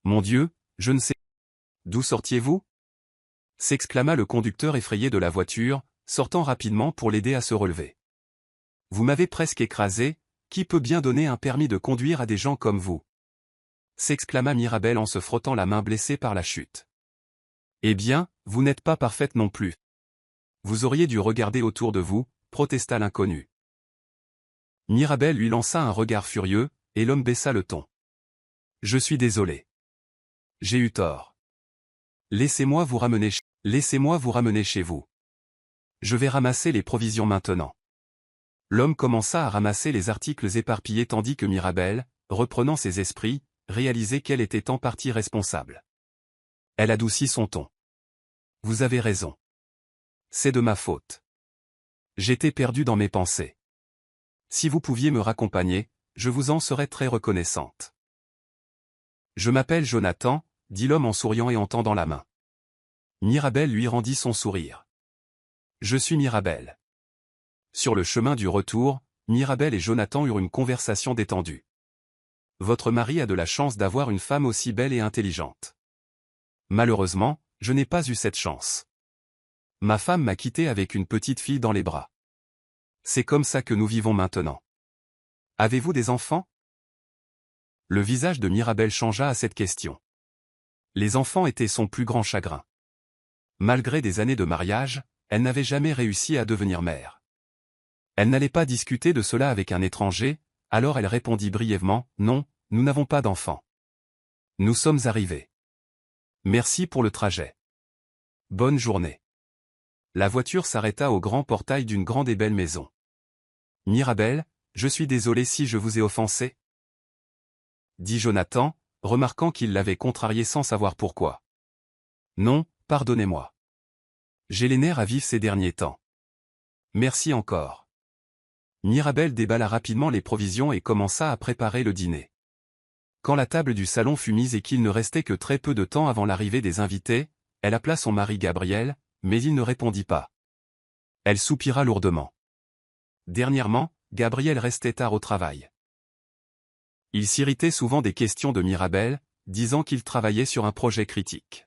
Mon Dieu, je ne sais. D'où sortiez-vous? S'exclama le conducteur effrayé de la voiture, sortant rapidement pour l'aider à se relever. Vous m'avez presque écrasé, qui peut bien donner un permis de conduire à des gens comme vous? S'exclama Mirabel en se frottant la main blessée par la chute. Eh bien, vous n'êtes pas parfaite non plus. Vous auriez dû regarder autour de vous, protesta l'inconnu. Mirabel lui lança un regard furieux, et l'homme baissa le ton. Je suis désolé. J'ai eu tort. Laissez-moi vous ramener chez vous. Je vais ramasser les provisions maintenant. L'homme commença à ramasser les articles éparpillés tandis que Mirabel, reprenant ses esprits, réalisait qu'elle était en partie responsable. Elle adoucit son ton. Vous avez raison. C'est de ma faute. J'étais perdu dans mes pensées. Si vous pouviez me raccompagner, je vous en serais très reconnaissante. Je m'appelle Jonathan, dit l'homme en souriant et en tendant la main. Mirabel lui rendit son sourire. Je suis Mirabel. Sur le chemin du retour, Mirabel et Jonathan eurent une conversation détendue. Votre mari a de la chance d'avoir une femme aussi belle et intelligente. Malheureusement, je n'ai pas eu cette chance. Ma femme m'a quitté avec une petite fille dans les bras. C'est comme ça que nous vivons maintenant. Avez-vous des enfants? Le visage de Mirabel changea à cette question. Les enfants étaient son plus grand chagrin. Malgré des années de mariage, elle n'avait jamais réussi à devenir mère. Elle n'allait pas discuter de cela avec un étranger, alors elle répondit brièvement, « Non, nous n'avons pas d'enfants. Nous sommes arrivés. Merci pour le trajet. Bonne journée. » La voiture s'arrêta au grand portail d'une grande et belle maison. « Mirabel, je suis désolé si je vous ai offensé. » dit Jonathan, remarquant qu'il l'avait contrarié sans savoir pourquoi. « Non, pardonnez-moi. J'ai les nerfs à vif ces derniers temps. Merci encore. » Mirabel déballa rapidement les provisions et commença à préparer le dîner. Quand la table du salon fut mise et qu'il ne restait que très peu de temps avant l'arrivée des invités, elle appela son mari Gabriel, mais il ne répondit pas. Elle soupira lourdement. Dernièrement, Gabriel restait tard au travail. Il s'irritait souvent des questions de Mirabel, disant qu'il travaillait sur un projet critique.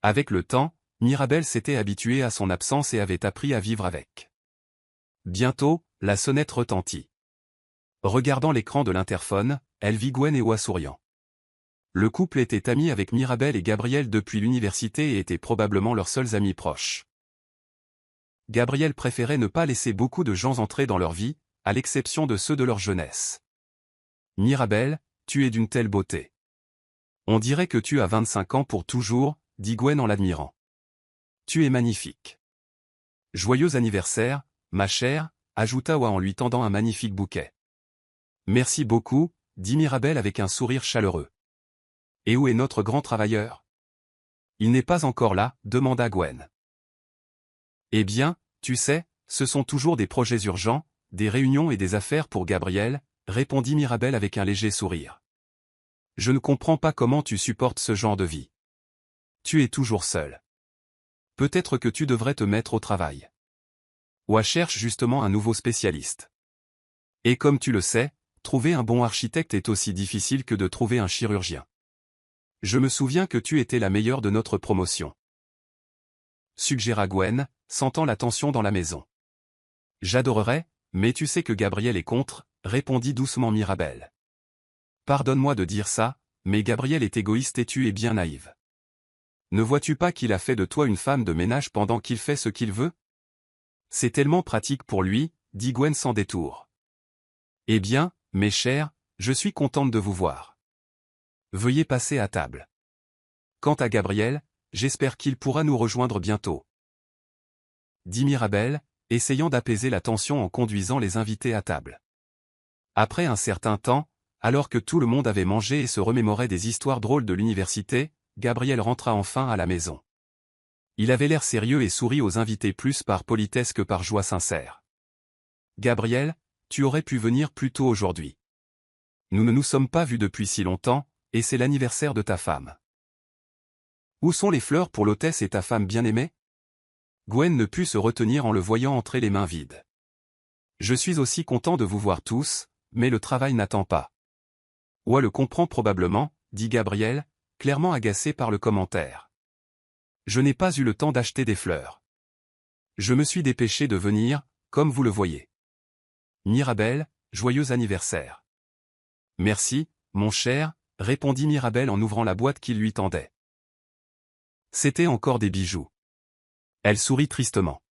Avec le temps, Mirabel s'était habituée à son absence et avait appris à vivre avec. Bientôt, la sonnette retentit. Regardant l'écran de l'interphone, elle vit Gwen et Oa souriant. Le couple était ami avec Mirabel et Gabriel depuis l'université et étaient probablement leurs seuls amis proches. Gabriel préférait ne pas laisser beaucoup de gens entrer dans leur vie, à l'exception de ceux de leur jeunesse. « Mirabel, tu es d'une telle beauté. On dirait que tu as 25 ans pour toujours, » dit Gwen en l'admirant. « Tu es magnifique. » « Joyeux anniversaire, ma chère, » ajouta Oa en lui tendant un magnifique bouquet. « Merci beaucoup, » dit Mirabel avec un sourire chaleureux. « Et où est notre grand travailleur? »« Il n'est pas encore là, » demanda Gwen. « Eh bien, tu sais, ce sont toujours des projets urgents, des réunions et des affaires pour Gabriel, » répondit Mirabel avec un léger sourire. « Je ne comprends pas comment tu supportes ce genre de vie. Tu es toujours seul. Peut-être que tu devrais te mettre au travail. Oa cherche justement un nouveau spécialiste. Et comme tu le sais, trouver un bon architecte est aussi difficile que de trouver un chirurgien. Je me souviens que tu étais la meilleure de notre promotion. » suggéra Gwen, sentant la tension dans la maison. « J'adorerais, mais tu sais que Gabriel est contre, » répondit doucement Mirabel. « Pardonne-moi de dire ça, mais Gabriel est égoïste et tu es bien naïve. Ne vois-tu pas qu'il a fait de toi une femme de ménage pendant qu'il fait ce qu'il veut? C'est tellement pratique pour lui, » dit Gwen sans détour. « Eh bien, mes chers, je suis contente de vous voir. Veuillez passer à table. Quant à Gabriel, j'espère qu'il pourra nous rejoindre bientôt. » dit Mirabel, essayant d'apaiser la tension en conduisant les invités à table. Après un certain temps, alors que tout le monde avait mangé et se remémorait des histoires drôles de l'université, Gabriel rentra enfin à la maison. Il avait l'air sérieux et sourit aux invités plus par politesse que par joie sincère. « Gabriel, tu aurais pu venir plus tôt aujourd'hui. Nous ne nous sommes pas vus depuis si longtemps, et c'est l'anniversaire de ta femme. Où sont les fleurs pour l'hôtesse et ta femme bien-aimée? » Gwen ne put se retenir en le voyant entrer les mains vides. « Je suis aussi content de vous voir tous, mais le travail n'attend pas. » Oa le comprend probablement, dit Gabriel, clairement agacée par le commentaire. Je n'ai pas eu le temps d'acheter des fleurs. Je me suis dépêché de venir, comme vous le voyez. Mirabel, joyeux anniversaire. Merci, mon cher, répondit Mirabel en ouvrant la boîte qu'il lui tendait. C'était encore des bijoux. Elle sourit tristement.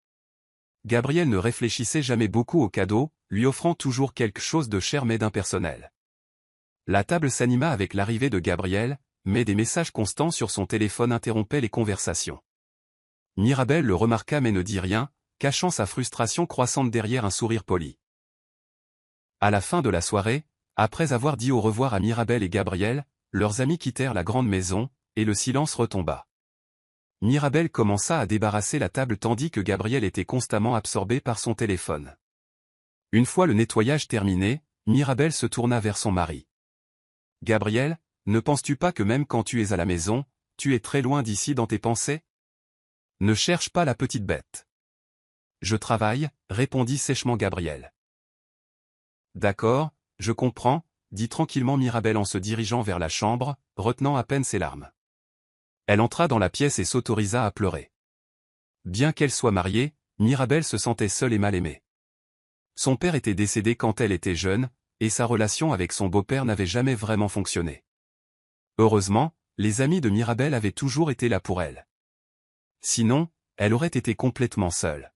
Gabriel ne réfléchissait jamais beaucoup aux cadeaux, lui offrant toujours quelque chose de cher mais d'impersonnel. La table s'anima avec l'arrivée de Gabriel, mais des messages constants sur son téléphone interrompaient les conversations. Mirabel le remarqua mais ne dit rien, cachant sa frustration croissante derrière un sourire poli. À la fin de la soirée, après avoir dit au revoir à Mirabel et Gabriel, leurs amis quittèrent la grande maison, et le silence retomba. Mirabel commença à débarrasser la table tandis que Gabriel était constamment absorbé par son téléphone. Une fois le nettoyage terminé, Mirabel se tourna vers son mari. « Gabriel, ne penses-tu pas que même quand tu es à la maison, tu es très loin d'ici dans tes pensées ? Ne cherche pas la petite bête. » « Je travaille, » répondit sèchement Gabriel. « D'accord, je comprends, » dit tranquillement Mirabel en se dirigeant vers la chambre, retenant à peine ses larmes. Elle entra dans la pièce et s'autorisa à pleurer. Bien qu'elle soit mariée, Mirabel se sentait seule et mal aimée. Son père était décédé quand elle était jeune, et sa relation avec son beau-père n'avait jamais vraiment fonctionné. Heureusement, les amis de Mirabel avaient toujours été là pour elle. Sinon, elle aurait été complètement seule.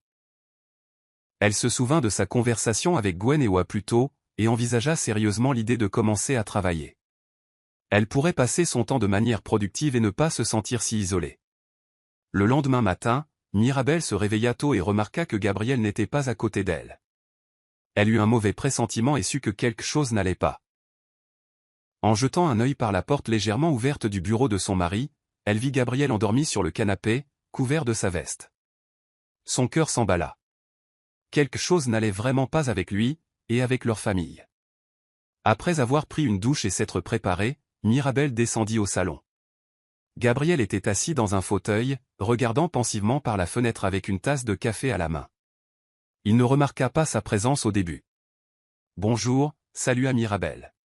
Elle se souvint de sa conversation avec Gwen et Oa plus tôt, et envisagea sérieusement l'idée de commencer à travailler. Elle pourrait passer son temps de manière productive et ne pas se sentir si isolée. Le lendemain matin, Mirabel se réveilla tôt et remarqua que Gabriel n'était pas à côté d'elle. Elle eut un mauvais pressentiment et sut que quelque chose n'allait pas. En jetant un œil par la porte légèrement ouverte du bureau de son mari, elle vit Gabriel endormi sur le canapé, couvert de sa veste. Son cœur s'emballa. Quelque chose n'allait vraiment pas avec lui, et avec leur famille. Après avoir pris une douche et s'être préparée, Mirabel descendit au salon. Gabriel était assis dans un fauteuil, regardant pensivement par la fenêtre avec une tasse de café à la main. Il ne remarqua pas sa présence au début. « Bonjour », salua Mirabel.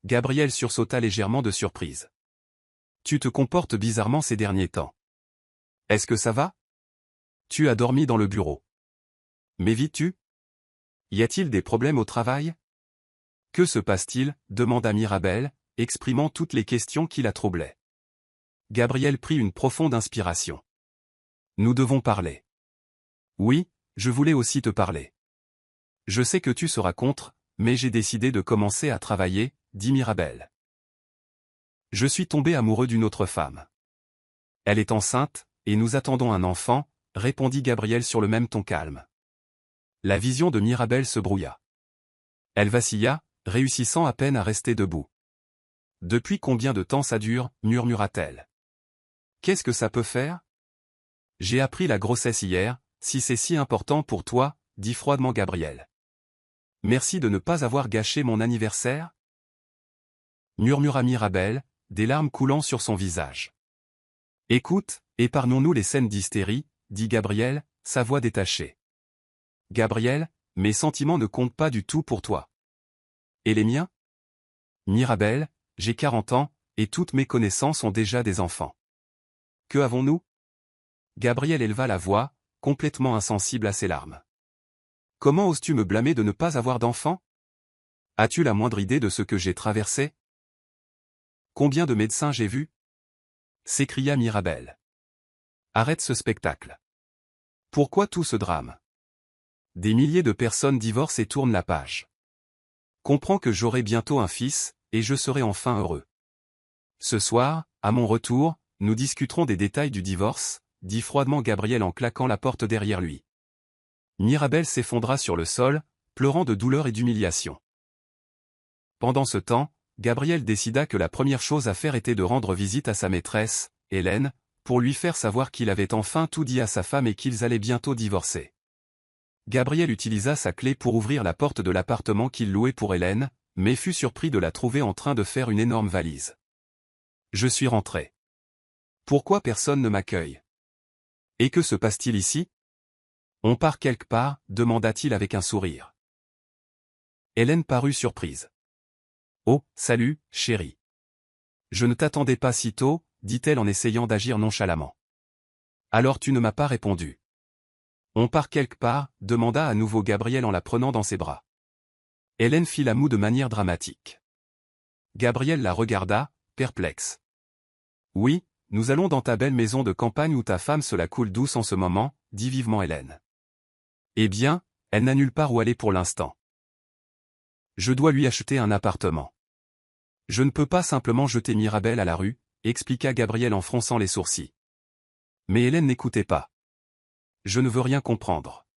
Gabriel sursauta légèrement de surprise. « Tu te comportes bizarrement ces derniers temps. Est-ce que ça va ? Tu as dormi dans le bureau. M'évites-tu ? Y a-t-il des problèmes au travail ? Que se passe-t-il ? Demanda Mirabel, exprimant toutes les questions qui la troublaient. Gabriel prit une profonde inspiration. Nous devons parler. Oui, je voulais aussi te parler. Je sais que tu seras contre, mais j'ai décidé de commencer à travailler, dit Mirabel. Je suis tombé amoureux d'une autre femme. Elle est enceinte, et nous attendons un enfant, répondit Gabriel sur le même ton calme. La vision de Mirabel se brouilla. Elle vacilla, réussissant à peine à rester debout. « Depuis combien de temps ça dure » murmura-t-elle. « Qu'est-ce que ça peut faire ? J'ai appris la grossesse hier, si c'est si important pour toi, dit froidement Gabriel. Merci de ne pas avoir gâché mon anniversaire ? Murmura Mirabel, des larmes coulant sur son visage. Écoute, épargnons-nous les scènes d'hystérie, dit Gabriel, sa voix détachée. Gabriel, mes sentiments ne comptent pas du tout pour toi. Et les miens ? Mirabel, j'ai 40 ans, et toutes mes connaissances ont déjà des enfants. Que avons-nous ? Gabriel éleva la voix, complètement insensible à ses larmes. Comment oses-tu me blâmer de ne pas avoir d'enfants ? As-tu la moindre idée de ce que j'ai traversé ? Combien de médecins j'ai vus ? S'écria Mirabel. Arrête ce spectacle. Pourquoi tout ce drame ? Des milliers de personnes divorcent et tournent la page. Comprends que j'aurai bientôt un fils, et je serai enfin heureux. Ce soir, à mon retour, nous discuterons des détails du divorce, dit froidement Gabriel en claquant la porte derrière lui. Mirabel s'effondra sur le sol, pleurant de douleur et d'humiliation. Pendant ce temps, Gabriel décida que la première chose à faire était de rendre visite à sa maîtresse, Hélène, pour lui faire savoir qu'il avait enfin tout dit à sa femme et qu'ils allaient bientôt divorcer. Gabriel utilisa sa clé pour ouvrir la porte de l'appartement qu'il louait pour Hélène, mais fut surpris de la trouver en train de faire une énorme valise. « Je suis rentré. Pourquoi personne ne m'accueille ? Et que se passe-t-il ici ? On part quelque part, demanda-t-il avec un sourire. Hélène parut surprise. « Oh, salut, chérie. Je ne t'attendais pas si tôt, dit-elle en essayant d'agir nonchalamment. Alors tu ne m'as pas répondu. On part quelque part, demanda à nouveau Gabriel en la prenant dans ses bras. Hélène fit la moue de manière dramatique. Gabriel la regarda, perplexe. Oui, nous allons dans ta belle maison de campagne où ta femme se la coule douce en ce moment, dit vivement Hélène. Eh bien, elle n'a nulle part où aller pour l'instant. Je dois lui acheter un appartement. Je ne peux pas simplement jeter Mirabel à la rue, expliqua Gabriel en fronçant les sourcils. Mais Hélène n'écoutait pas. Je ne veux rien comprendre.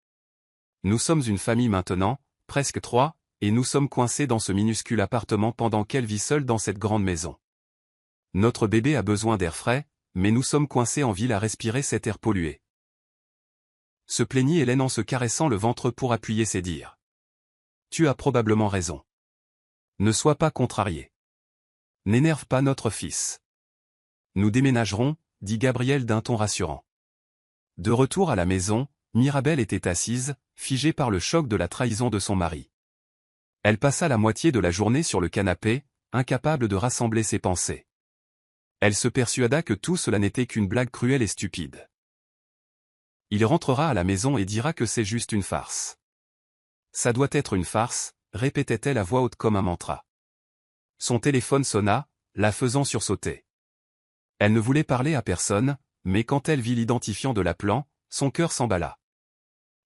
Nous sommes une famille maintenant, presque 3, et nous sommes coincés dans ce minuscule appartement pendant qu'elle vit seule dans cette grande maison. Notre bébé a besoin d'air frais, mais nous sommes coincés en ville à respirer cet air pollué. Se plaignit Hélène en se caressant le ventre pour appuyer ses dires. Tu as probablement raison. Ne sois pas contrarié. N'énerve pas notre fils. Nous déménagerons, dit Gabriel d'un ton rassurant. De retour à la maison, Mirabel était assise, figée par le choc de la trahison de son mari. Elle passa la moitié de la journée sur le canapé, incapable de rassembler ses pensées. Elle se persuada que tout cela n'était qu'une blague cruelle et stupide. Il rentrera à la maison et dira que c'est juste une farce. Ça doit être une farce, répétait-elle à voix haute comme un mantra. Son téléphone sonna, la faisant sursauter. Elle ne voulait parler à personne, mais quand elle vit l'identifiant de l'appelant, son cœur s'emballa.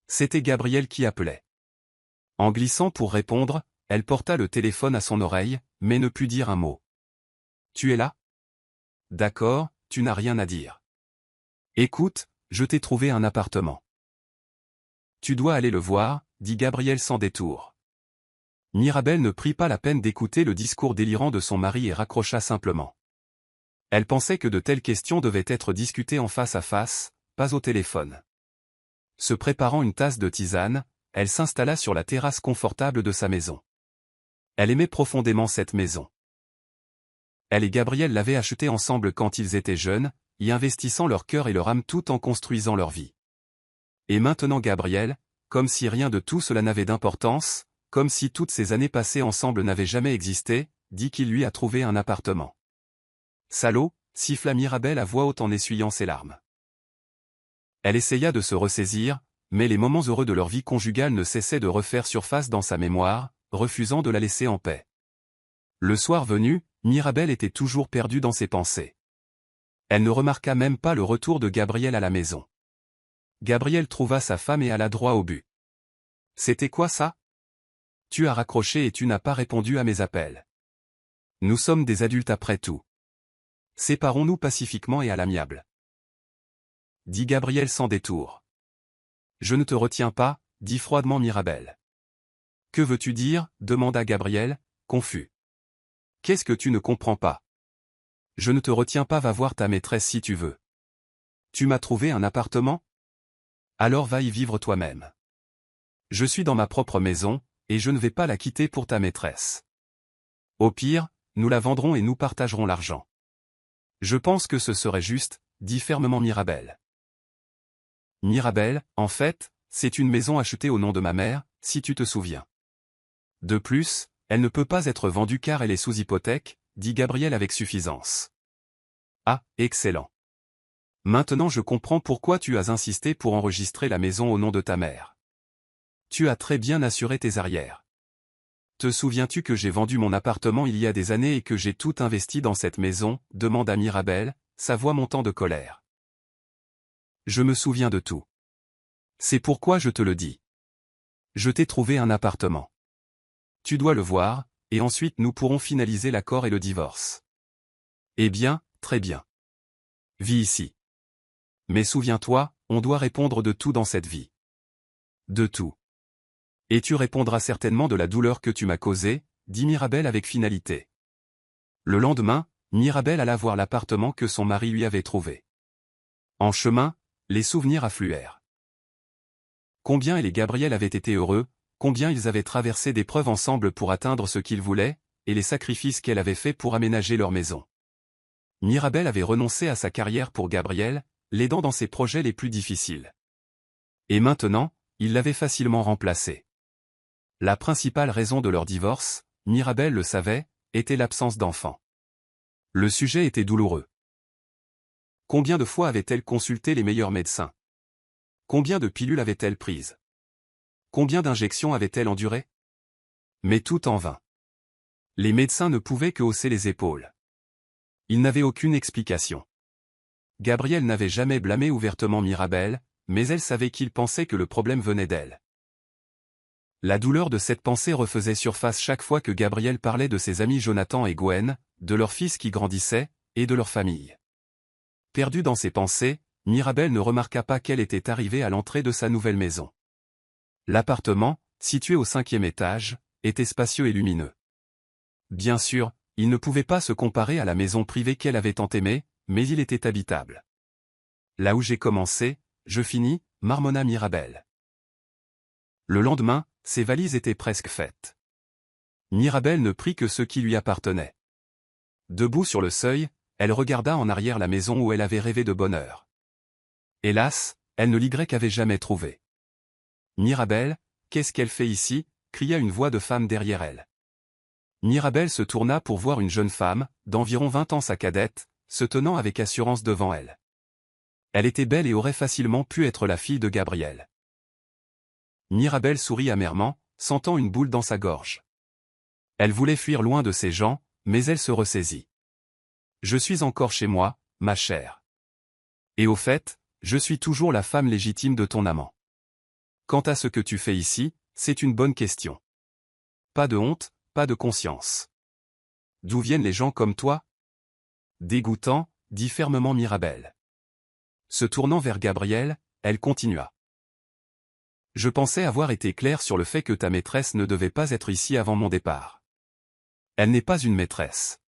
C'était Gabriel qui appelait. En glissant pour répondre, elle porta le téléphone à son oreille, mais ne put dire un mot. « Tu es là ? D'accord, tu n'as rien à dire. Écoute, je t'ai trouvé un appartement. Tu dois aller le voir, dit Gabriel sans détour. Mirabel ne prit pas la peine d'écouter le discours délirant de son mari et raccrocha simplement. Elle pensait que de telles questions devaient être discutées en face à face, pas au téléphone. Se préparant une tasse de tisane, elle s'installa sur la terrasse confortable de sa maison. Elle aimait profondément cette maison. Elle et Gabriel l'avaient achetée ensemble quand ils étaient jeunes, y investissant leur cœur et leur âme tout en construisant leur vie. Et maintenant Gabriel, comme si rien de tout cela n'avait d'importance, comme si toutes ces années passées ensemble n'avaient jamais existé, dit qu'il lui a trouvé un appartement. Salaud, siffla Mirabel à voix haute en essuyant ses larmes. Elle essaya de se ressaisir, mais les moments heureux de leur vie conjugale ne cessaient de refaire surface dans sa mémoire, refusant de la laisser en paix. Le soir venu, Mirabel était toujours perdue dans ses pensées. Elle ne remarqua même pas le retour de Gabriel à la maison. Gabriel trouva sa femme et alla droit au but. « C'était quoi ça ? Tu as raccroché et tu n'as pas répondu à mes appels. Nous sommes des adultes après tout. Séparons-nous pacifiquement et à l'amiable. » dit Gabriel sans détour. « Je ne te retiens pas, dit froidement Mirabel. »« Que veux-tu dire ?» demanda Gabriel, confus. « Qu'est-ce que tu ne comprends pas ? Je ne te retiens pas, va voir ta maîtresse si tu veux. Tu m'as trouvé un appartement ? Alors va y vivre toi-même. Je suis dans ma propre maison, et je ne vais pas la quitter pour ta maîtresse. Au pire, nous la vendrons et nous partagerons l'argent. Je pense que ce serait juste, dit fermement Mirabel. Mirabel, en fait, c'est une maison achetée au nom de ma mère, si tu te souviens. De plus, elle ne peut pas être vendue car elle est sous hypothèque, dit Gabriel avec suffisance. Ah, excellent. Maintenant je comprends pourquoi tu as insisté pour enregistrer la maison au nom de ta mère. Tu as très bien assuré tes arrières. Te souviens-tu que j'ai vendu mon appartement il y a des années et que j'ai tout investi dans cette maison, demanda Mirabel, sa voix montant de colère. Je me souviens de tout. C'est pourquoi je te le dis. Je t'ai trouvé un appartement. Tu dois le voir, et ensuite nous pourrons finaliser l'accord et le divorce. Eh bien, très bien. Vis ici. Mais souviens-toi, on doit répondre de tout dans cette vie. De tout. Et tu répondras certainement de la douleur que tu m'as causée, dit Mirabel avec finalité. Le lendemain, Mirabel alla voir l'appartement que son mari lui avait trouvé. En chemin, les souvenirs affluèrent. Combien elle et Gabriel avaient été heureux, combien ils avaient traversé d'épreuves ensemble pour atteindre ce qu'ils voulaient, et les sacrifices qu'elle avait faits pour aménager leur maison. Mirabel avait renoncé à sa carrière pour Gabriel, l'aidant dans ses projets les plus difficiles. Et maintenant, il l'avait facilement remplacé. La principale raison de leur divorce, Mirabel le savait, était l'absence d'enfants. Le sujet était douloureux. Combien de fois avait-elle consulté les meilleurs médecins? Combien de pilules avait-elle prises? Combien d'injections avait-elle endurées? Mais tout en vain. Les médecins ne pouvaient que hausser les épaules. Ils n'avaient aucune explication. Gabriel n'avait jamais blâmé ouvertement Mirabel, mais elle savait qu'il pensait que le problème venait d'elle. La douleur de cette pensée refaisait surface chaque fois que Gabriel parlait de ses amis Jonathan et Gwen, de leur fils qui grandissait, et de leur famille. Perdue dans ses pensées, Mirabel ne remarqua pas qu'elle était arrivée à l'entrée de sa nouvelle maison. L'appartement, situé au 5e étage, était spacieux et lumineux. Bien sûr, il ne pouvait pas se comparer à la maison privée qu'elle avait tant aimée, mais il était habitable. Là où j'ai commencé, je finis, marmonna Mirabel. Le lendemain, ses valises étaient presque faites. Mirabel ne prit que ce qui lui appartenait. Debout sur le seuil, elle regarda en arrière la maison où elle avait rêvé de bonheur. Hélas, elle ne l'Y avait jamais trouvée. Mirabel, qu'est-ce qu'elle fait ici? Cria une voix de femme derrière elle. Mirabel se tourna pour voir une jeune femme, d'environ 20 ans sa cadette, se tenant avec assurance devant elle. Elle était belle et aurait facilement pu être la fille de Gabriel. Mirabel sourit amèrement, sentant une boule dans sa gorge. Elle voulait fuir loin de ces gens, mais elle se ressaisit. Je suis encore chez moi, ma chère. Et au fait, je suis toujours la femme légitime de ton amant. Quant à ce que tu fais ici, c'est une bonne question. Pas de honte, pas de conscience. D'où viennent les gens comme toi? Dégoûtant, dit fermement Mirabel. Se tournant vers Gabriel, elle continua. Je pensais avoir été clair sur le fait que ta maîtresse ne devait pas être ici avant mon départ. Elle n'est pas une maîtresse.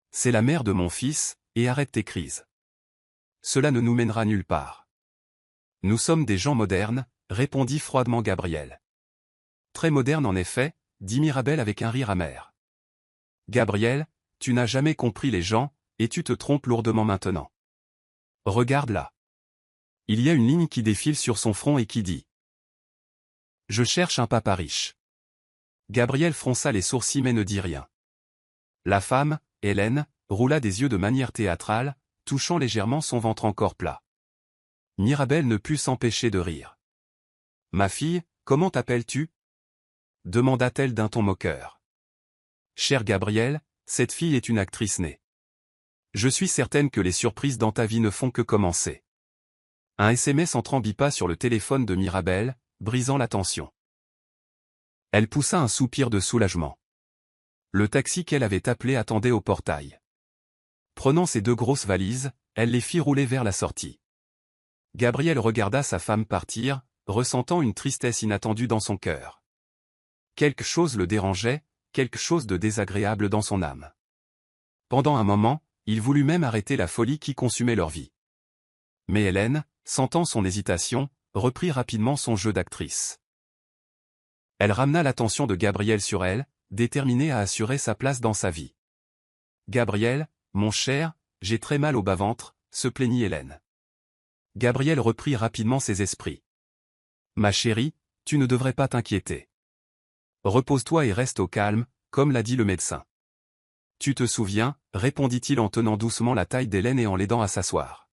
C'est la mère de mon fils, et arrête tes crises. Cela ne nous mènera nulle part. Nous sommes des gens modernes, répondit froidement Gabriel. Très moderne en effet, dit Mirabel avec un rire amer. Gabriel, tu n'as jamais compris les gens, et tu te trompes lourdement maintenant. Regarde là. Il y a une ligne qui défile sur son front et qui dit. Je cherche un papa riche. Gabriel fronça les sourcils mais ne dit rien. La femme, Hélène, roula des yeux de manière théâtrale, touchant légèrement son ventre encore plat. Mirabel ne put s'empêcher de rire. Ma fille, comment t'appelles-tu? Demanda-t-elle d'un ton moqueur. Cher Gabriel, cette fille est une actrice née. Je suis certaine que les surprises dans ta vie ne font que commencer. Un SMS entrant bipa sur le téléphone de Mirabel, brisant la tension. Elle poussa un soupir de soulagement. Le taxi qu'elle avait appelé attendait au portail. Prenant ses 2 grosses valises, elle les fit rouler vers la sortie. Gabriel regarda sa femme partir, ressentant une tristesse inattendue dans son cœur. Quelque chose le dérangeait, quelque chose de désagréable dans son âme. Pendant un moment, il voulut même arrêter la folie qui consumait leur vie. Mais Hélène, sentant son hésitation, reprit rapidement son jeu d'actrice. Elle ramena l'attention de Gabriel sur elle, déterminée à assurer sa place dans sa vie. Gabriel, mon cher, j'ai très mal au bas-ventre, se plaignit Hélène. Gabriel reprit rapidement ses esprits. Ma chérie, tu ne devrais pas t'inquiéter. Repose-toi et reste au calme, comme l'a dit le médecin. Tu te souviens, répondit-il en tenant doucement la taille d'Hélène et en l'aidant à s'asseoir.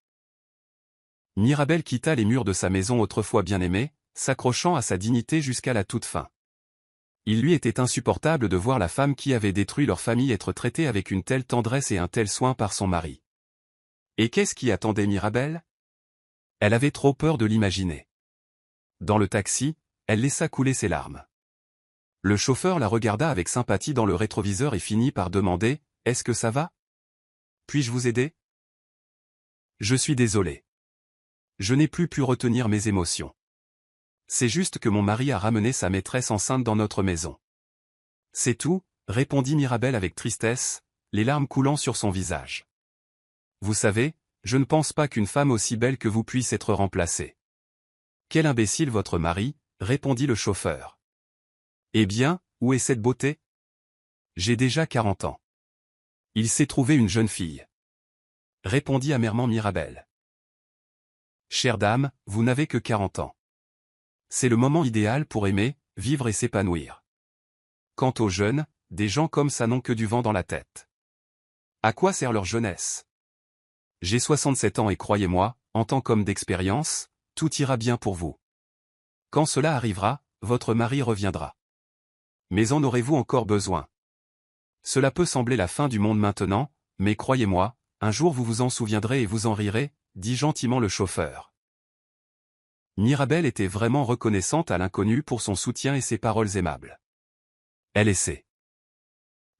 Mirabel quitta les murs de sa maison autrefois bien aimée, s'accrochant à sa dignité jusqu'à la toute fin. Il lui était insupportable de voir la femme qui avait détruit leur famille être traitée avec une telle tendresse et un tel soin par son mari. Et qu'est-ce qui attendait Mirabel? Elle avait trop peur de l'imaginer. Dans le taxi, elle laissa couler ses larmes. Le chauffeur la regarda avec sympathie dans le rétroviseur et finit par demander « Est-ce que ça va? Puis-je vous aider? » Je suis désolé. Je n'ai plus pu retenir mes émotions. C'est juste que mon mari a ramené sa maîtresse enceinte dans notre maison. C'est tout, répondit Mirabel avec tristesse, les larmes coulant sur son visage. Vous savez, je ne pense pas qu'une femme aussi belle que vous puisse être remplacée. Quel imbécile votre mari, répondit le chauffeur. Eh bien, où est cette beauté? J'ai déjà 40 ans. Il s'est trouvé une jeune fille. Répondit amèrement Mirabel. Chère dame, vous n'avez que 40 ans. C'est le moment idéal pour aimer, vivre et s'épanouir. Quant aux jeunes, des gens comme ça n'ont que du vent dans la tête. À quoi sert leur jeunesse? J'ai 67 ans et croyez-moi, en tant qu'homme d'expérience, tout ira bien pour vous. Quand cela arrivera, votre mari reviendra. Mais en aurez-vous encore besoin? Cela peut sembler la fin du monde maintenant, mais croyez-moi, un jour vous vous en souviendrez et vous en rirez, dit gentiment le chauffeur. Mirabelle était vraiment reconnaissante à l'inconnu pour son soutien et ses paroles aimables. Elle essaie.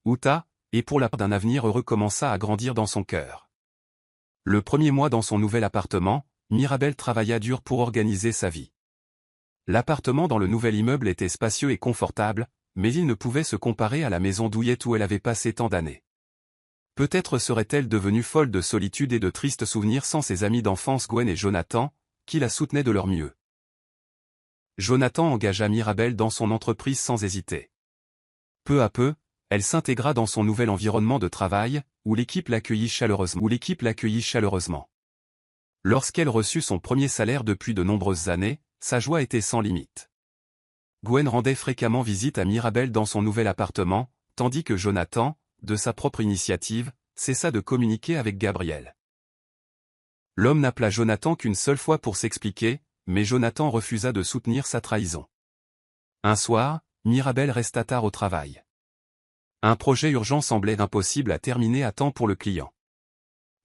Uta, et pour la part d'un avenir heureux commença à grandir dans son cœur. Le premier mois dans son nouvel appartement, Mirabelle travailla dur pour organiser sa vie. L'appartement dans le nouvel immeuble était spacieux et confortable, mais il ne pouvait se comparer à la maison douillette où elle avait passé tant d'années. Peut-être serait-elle devenue folle de solitude et de tristes souvenirs sans ses amis d'enfance Gwen et Jonathan, qui la soutenaient de leur mieux. Jonathan engagea Mirabelle dans son entreprise sans hésiter. Peu à peu, elle s'intégra dans son nouvel environnement de travail, où l'équipe l'accueillit chaleureusement. Lorsqu'elle reçut son premier salaire depuis de nombreuses années, sa joie était sans limite. Gwen rendait fréquemment visite à Mirabelle dans son nouvel appartement, tandis que Jonathan, de sa propre initiative, cessa de communiquer avec Gabriel. L'homme n'appela Jonathan qu'une seule fois pour s'expliquer, mais Jonathan refusa de soutenir sa trahison. Un soir, Mirabelle resta tard au travail. Un projet urgent semblait impossible à terminer à temps pour le client.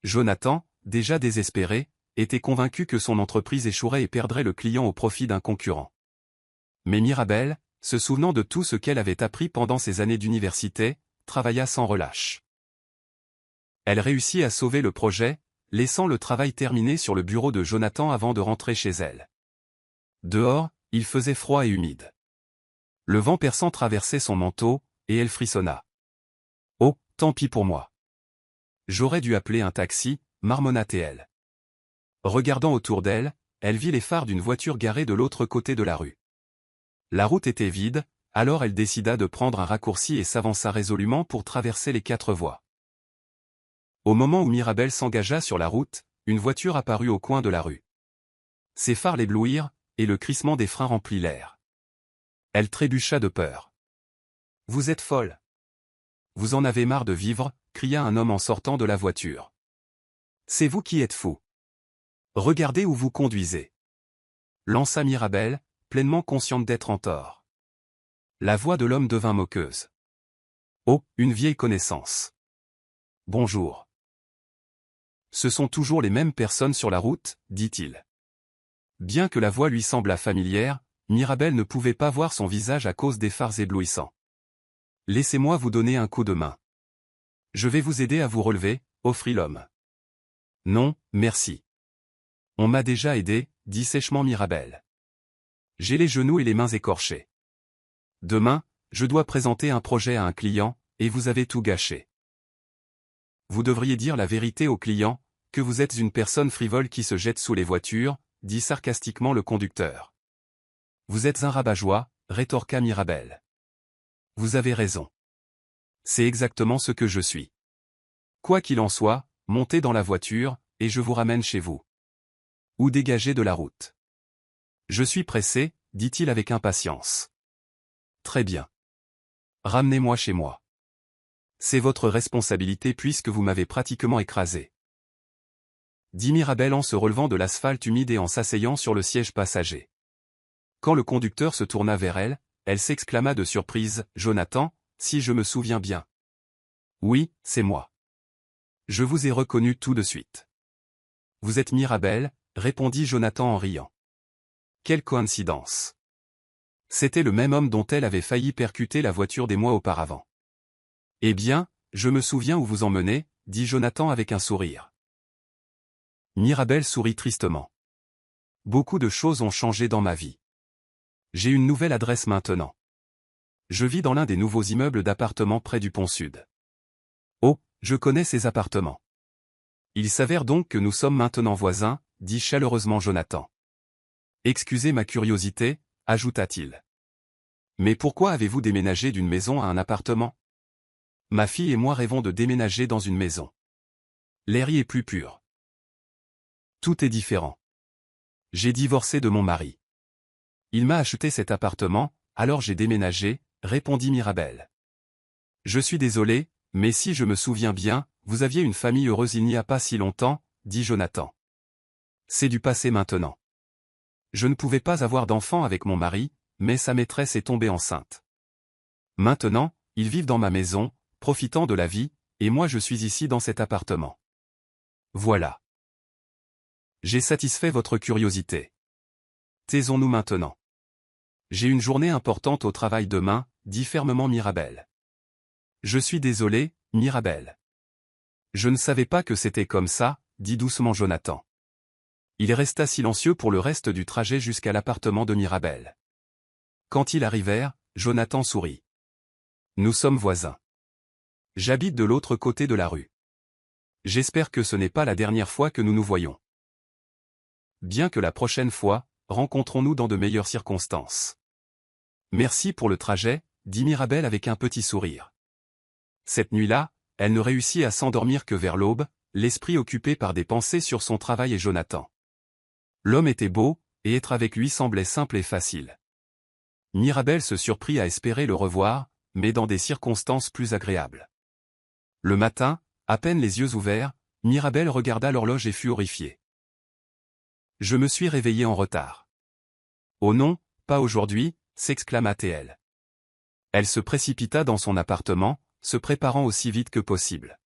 Jonathan, déjà désespéré, était convaincu que son entreprise échouerait et perdrait le client au profit d'un concurrent. Mais Mirabelle, se souvenant de tout ce qu'elle avait appris pendant ses années d'université, travailla sans relâche. Elle réussit à sauver le projet, laissant le travail terminé sur le bureau de Jonathan avant de rentrer chez elle. Dehors, il faisait froid et humide. Le vent perçant traversait son manteau, et elle frissonna. Oh, tant pis pour moi. J'aurais dû appeler un taxi, marmonna-t-elle. Regardant autour d'elle, elle vit les phares d'une voiture garée de l'autre côté de la rue. La route était vide, alors elle décida de prendre un raccourci et s'avança résolument pour traverser les 4 voies. Au moment où Mirabelle s'engagea sur la route, une voiture apparut au coin de la rue. Ses phares l'éblouirent, et le crissement des freins remplit l'air. Elle trébucha de peur. « Vous êtes folle. Vous en avez marre de vivre » cria un homme en sortant de la voiture. « C'est vous qui êtes fou. Regardez où vous conduisez. » lança Mirabelle, pleinement consciente d'être en tort. La voix de l'homme devint moqueuse. « Oh, une vieille connaissance. Bonjour. Ce sont toujours les mêmes personnes sur la route, dit-il. » Bien que la voix lui semblât familière, Mirabelle ne pouvait pas voir son visage à cause des phares éblouissants. « Laissez-moi vous donner un coup de main. Je vais vous aider à vous relever, » offrit l'homme. « Non, merci. On m'a déjà aidé, » dit sèchement Mirabelle. « J'ai les genoux et les mains écorchés. Demain, je dois présenter un projet à un client, et vous avez tout gâché. Vous devriez dire la vérité au client, que vous êtes une personne frivole qui se jette sous les voitures, dit sarcastiquement le conducteur. Vous êtes un rabat-joie, rétorqua Mirabelle. Vous avez raison. C'est exactement ce que je suis. Quoi qu'il en soit, montez dans la voiture, et je vous ramène chez vous. Ou dégagez de la route. Je suis pressé, dit-il avec impatience. Très bien. Ramenez-moi chez moi. C'est votre responsabilité puisque vous m'avez pratiquement écrasé. Dit Mirabelle en se relevant de l'asphalte humide et en s'asseyant sur le siège passager. Quand le conducteur se tourna vers elle, elle s'exclama de surprise, « Jonathan, si je me souviens bien. » Oui, c'est moi. Je vous ai reconnu tout de suite. Vous êtes Mirabelle, répondit Jonathan en riant. Quelle coïncidence. C'était le même homme dont elle avait failli percuter la voiture des mois auparavant. Eh bien, je me souviens où vous emmenez, dit Jonathan avec un sourire. Mirabelle sourit tristement. Beaucoup de choses ont changé dans ma vie. J'ai une nouvelle adresse maintenant. Je vis dans l'un des nouveaux immeubles d'appartements près du pont Sud. Oh, je connais ces appartements. Il s'avère donc que nous sommes maintenant voisins, dit chaleureusement Jonathan. Excusez ma curiosité, ajouta-t-il. Mais pourquoi avez-vous déménagé d'une maison à un appartement? Ma fille et moi rêvons de déménager dans une maison. L'air y est plus pur. Tout est différent. J'ai divorcé de mon mari. Il m'a acheté cet appartement, alors j'ai déménagé, répondit Mirabelle. Je suis désolé, Mais si je me souviens bien, vous aviez une famille heureuse il n'y a pas si longtemps, dit Jonathan. C'est du passé maintenant. Je ne pouvais pas avoir d'enfant avec mon mari, mais sa maîtresse est tombée enceinte. Maintenant, ils vivent dans ma maison, profitant de la vie, et moi je suis ici dans cet appartement. Voilà. J'ai satisfait votre curiosité. Taisons-nous maintenant. J'ai une journée importante au travail demain, dit fermement Mirabel. Je suis désolé, Mirabel. Je ne savais pas que c'était comme ça, dit doucement Jonathan. Il resta silencieux pour le reste du trajet jusqu'à l'appartement de Mirabel. Quand ils arrivèrent, Jonathan sourit. Nous sommes voisins. J'habite de l'autre côté de la rue. J'espère que ce n'est pas la dernière fois que nous nous voyons. Bien que la prochaine fois, rencontrons-nous dans de meilleures circonstances. Merci pour le trajet, dit Mirabel avec un petit sourire. Cette nuit-là, elle ne réussit à s'endormir que vers l'aube, l'esprit occupé par des pensées sur son travail et Jonathan. L'homme était beau, et être avec lui semblait simple et facile. Mirabel se surprit à espérer le revoir, mais dans des circonstances plus agréables. Le matin, à peine les yeux ouverts, Mirabel regarda l'horloge et fut horrifiée. Je me suis réveillée en retard. Oh non, pas aujourd'hui, s'exclama-t-elle. Elle se précipita dans son appartement, se préparant aussi vite que possible.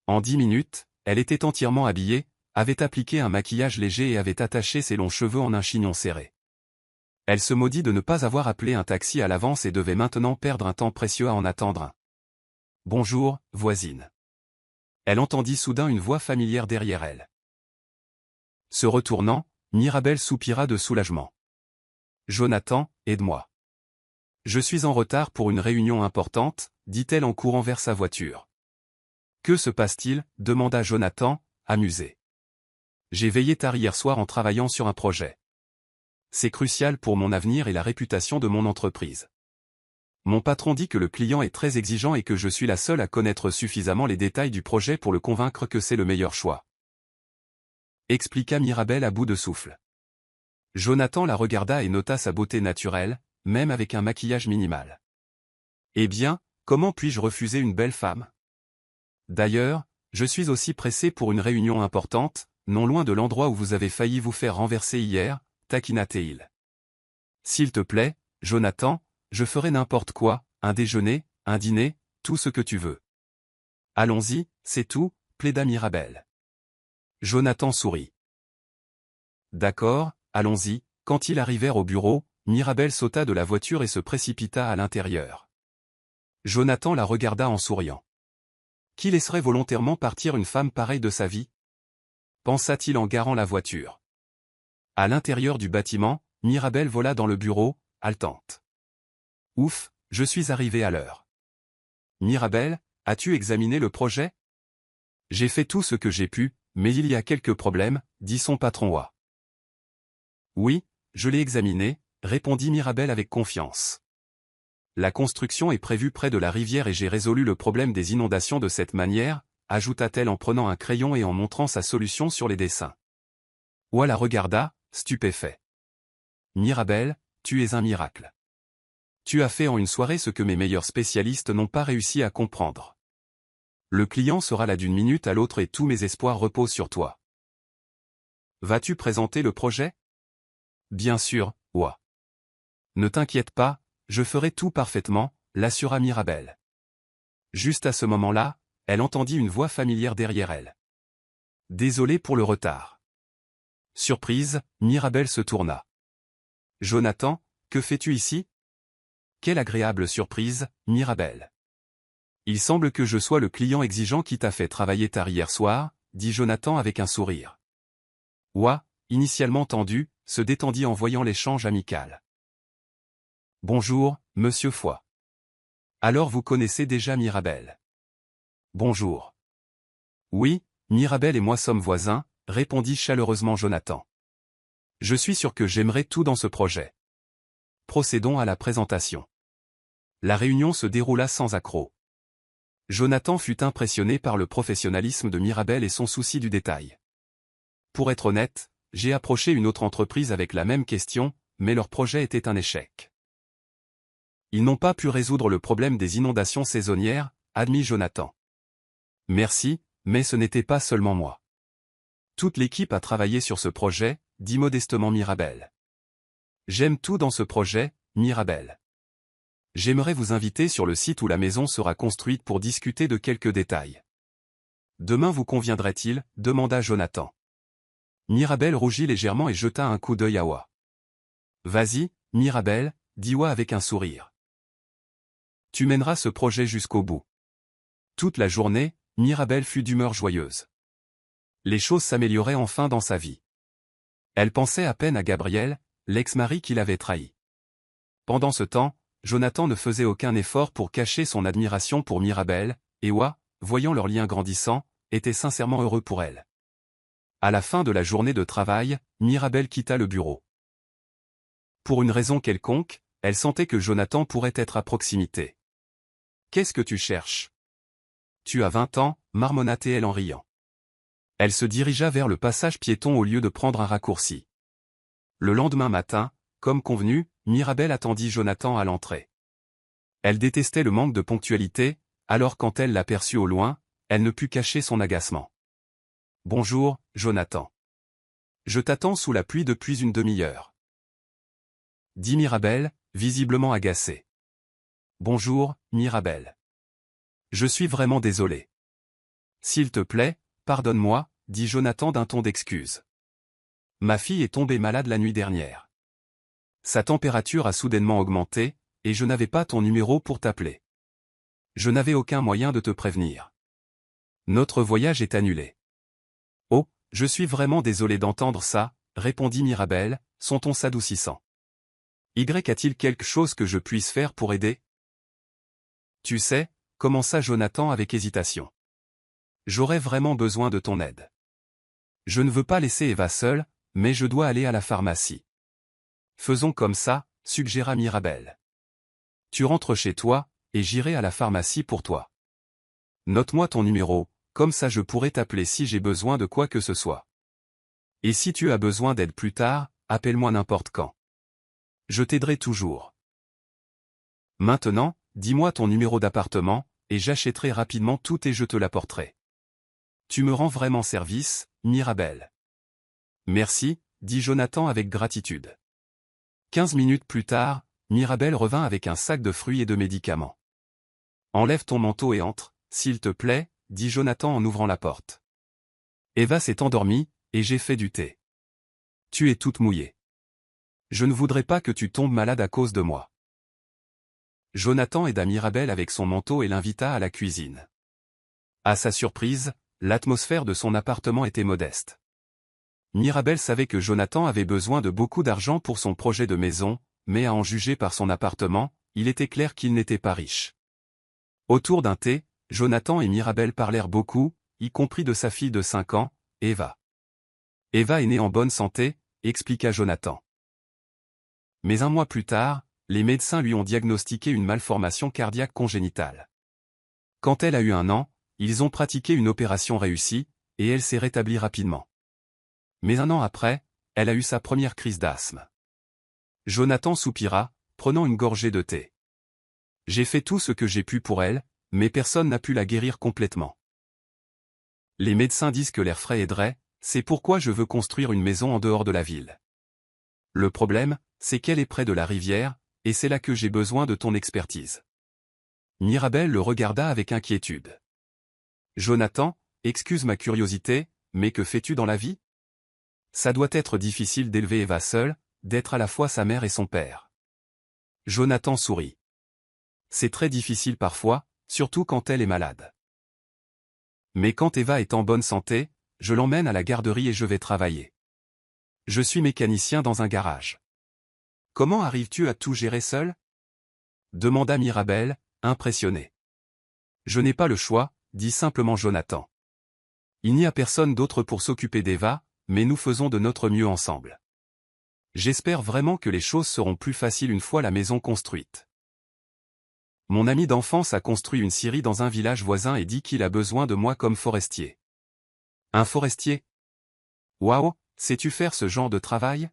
En 10 minutes, elle était entièrement habillée, avait appliqué un maquillage léger et avait attaché ses longs cheveux en un chignon serré. Elle se maudit de ne pas avoir appelé un taxi à l'avance et devait maintenant perdre un temps précieux à en attendre un. « Bonjour, voisine. » Elle entendit soudain une voix familière derrière elle. Se retournant, Mirabel soupira de soulagement. « Jonathan, aide-moi. Je suis en retard pour une réunion importante, dit-elle en courant vers sa voiture. Que se passe-t-il, demanda Jonathan, amusé. J'ai veillé tard hier soir en travaillant sur un projet. C'est crucial pour mon avenir et la réputation de mon entreprise. Mon patron dit que le client est très exigeant et que je suis la seule à connaître suffisamment les détails du projet pour le convaincre que c'est le meilleur choix. Expliqua Mirabel à bout de souffle. Jonathan la regarda et nota sa beauté naturelle, même avec un maquillage minimal. Eh bien, comment puis-je refuser une belle femme? D'ailleurs, je suis aussi pressé pour une réunion importante, non loin de l'endroit où vous avez failli vous faire renverser hier, taquina-t-il. S'il te plaît, Jonathan, je ferai n'importe quoi, un déjeuner, un dîner, tout ce que tu veux. Allons-y, c'est tout, plaida Mirabel. Jonathan sourit. D'accord, allons-y. Quand ils arrivèrent au bureau, Mirabel sauta de la voiture et se précipita à l'intérieur. Jonathan la regarda en souriant. Qui laisserait volontairement partir une femme pareille de sa vie? Pensa-t-il en garant la voiture. À l'intérieur du bâtiment, Mirabel vola dans le bureau, haletante. Ouf, je suis arrivé à l'heure. Mirabel, as-tu examiné le projet? J'ai fait tout ce que j'ai pu, mais il y a quelques problèmes, dit son patron Wa. Oui, je l'ai examiné, répondit Mirabel avec confiance. La construction est prévue près de la rivière et j'ai résolu le problème des inondations de cette manière, ajouta-t-elle en prenant un crayon et en montrant sa solution sur les dessins. Wa la regarda, stupéfait. Mirabel, tu es un miracle. Tu as fait en une soirée ce que mes meilleurs spécialistes n'ont pas réussi à comprendre. Le client sera là d'une minute à l'autre et tous mes espoirs reposent sur toi. Vas-tu présenter le projet? Bien sûr, Wa. Ne t'inquiète pas, je ferai tout parfaitement, l'assura Mirabel. Juste à ce moment-là, elle entendit une voix familière derrière elle. Désolé pour le retard. Surprise, Mirabel se tourna. Jonathan, que fais-tu ici? Quelle agréable surprise, Mirabel. Il semble que je sois le client exigeant qui t'a fait travailler tard hier soir, dit Jonathan avec un sourire. Wa, initialement tendu, se détendit en voyant l'échange amical. Bonjour, monsieur Foy. Alors vous connaissez déjà Mirabel. Bonjour. Oui, Mirabel et moi sommes voisins, répondit chaleureusement Jonathan. Je suis sûr que j'aimerais tout dans ce projet. Procédons à la présentation. La réunion se déroula sans accroc. Jonathan fut impressionné par le professionnalisme de Mirabel et son souci du détail. Pour être honnête, j'ai approché une autre entreprise avec la même question, mais leur projet était un échec. Ils n'ont pas pu résoudre le problème des inondations saisonnières, admit Jonathan. Merci, mais ce n'était pas seulement moi. Toute l'équipe a travaillé sur ce projet, dit modestement Mirabel. J'aime tout dans ce projet, Mirabel. J'aimerais vous inviter sur le site où la maison sera construite pour discuter de quelques détails. Demain vous conviendrait-il, demanda Jonathan. Mirabel rougit légèrement et jeta un coup d'œil à Wa. Vas-y, Mirabel, dit Wa avec un sourire. Tu mèneras ce projet jusqu'au bout. Toute la journée, Mirabel fut d'humeur joyeuse. Les choses s'amélioraient enfin dans sa vie. Elle pensait à peine à Gabriel, l'ex-mari qui l'avait trahi. Pendant ce temps, Jonathan ne faisait aucun effort pour cacher son admiration pour Mirabel, et Wa, voyant leur lien grandissant, était sincèrement heureux pour elle. À la fin de la journée de travail, Mirabel quitta le bureau. Pour une raison quelconque, elle sentait que Jonathan pourrait être à proximité. « Qu'est-ce que tu cherches ? Tu as 20 ans, marmonna-t-elle en riant. Elle se dirigea vers le passage piéton au lieu de prendre un raccourci. Le lendemain matin, comme convenu, Mirabel attendit Jonathan à l'entrée. Elle détestait le manque de ponctualité, alors quand elle l'aperçut au loin, elle ne put cacher son agacement. « Bonjour, Jonathan. Je t'attends sous la pluie depuis une demi-heure. » dit Mirabel, visiblement agacée. « Bonjour, Mirabel. Je suis vraiment désolé. »« S'il te plaît, pardonne-moi, » dit Jonathan d'un ton d'excuse. « Ma fille est tombée malade la nuit dernière. Sa température a soudainement augmenté, et je n'avais pas ton numéro pour t'appeler. Je n'avais aucun moyen de te prévenir. Notre voyage est annulé. »« Oh, je suis vraiment désolé d'entendre ça, » répondit Mirabel, son ton s'adoucissant. « Y a-t-il quelque chose que je puisse faire pour aider ? » Tu sais, commença Jonathan avec hésitation. J'aurais vraiment besoin de ton aide. Je ne veux pas laisser Eva seule, mais je dois aller à la pharmacie. Faisons comme ça, suggéra Mirabel. Tu rentres chez toi, et j'irai à la pharmacie pour toi. Note-moi ton numéro, comme ça je pourrai t'appeler si j'ai besoin de quoi que ce soit. Et si tu as besoin d'aide plus tard, appelle-moi n'importe quand. Je t'aiderai toujours. Maintenant, dis-moi ton numéro d'appartement, et j'achèterai rapidement tout et je te l'apporterai. Tu me rends vraiment service, Mirabel. Merci, dit Jonathan avec gratitude. 15 minutes plus tard, Mirabel revint avec un sac de fruits et de médicaments. Enlève ton manteau et entre, s'il te plaît, dit Jonathan en ouvrant la porte. Eva s'est endormie, et j'ai fait du thé. Tu es toute mouillée. Je ne voudrais pas que tu tombes malade à cause de moi. Jonathan aida Mirabel avec son manteau et l'invita à la cuisine. À sa surprise, l'atmosphère de son appartement était modeste. Mirabel savait que Jonathan avait besoin de beaucoup d'argent pour son projet de maison, mais à en juger par son appartement, il était clair qu'il n'était pas riche. Autour d'un thé, Jonathan et Mirabel parlèrent beaucoup, y compris de sa fille de 5 ans, Eva. Eva est née en bonne santé, expliqua Jonathan. Mais un mois plus tard, les médecins lui ont diagnostiqué une malformation cardiaque congénitale. Quand elle a eu 1 an, ils ont pratiqué une opération réussie, et elle s'est rétablie rapidement. Mais 1 an après, elle a eu sa première crise d'asthme. Jonathan soupira, prenant une gorgée de thé. J'ai fait tout ce que j'ai pu pour elle, mais personne n'a pu la guérir complètement. Les médecins disent que l'air frais aiderait, c'est pourquoi je veux construire une maison en dehors de la ville. Le problème, c'est qu'elle est près de la rivière, et c'est là que j'ai besoin de ton expertise. Mirabel le regarda avec inquiétude. Jonathan, excuse ma curiosité, mais que fais-tu dans la vie ? Ça doit être difficile d'élever Eva seule, d'être à la fois sa mère et son père. Jonathan sourit. C'est très difficile parfois, surtout quand elle est malade. Mais quand Eva est en bonne santé, je l'emmène à la garderie et je vais travailler. Je suis mécanicien dans un garage. Comment arrives-tu à tout gérer seul ? Demanda Mirabel, impressionné. Je n'ai pas le choix, dit simplement Jonathan. Il n'y a personne d'autre pour s'occuper d'Eva, mais nous faisons de notre mieux ensemble. J'espère vraiment que les choses seront plus faciles une fois la maison construite. Mon ami d'enfance a construit une scierie dans un village voisin et dit qu'il a besoin de moi comme forestier. Un forestier ? Waouh, sais-tu faire ce genre de travail ?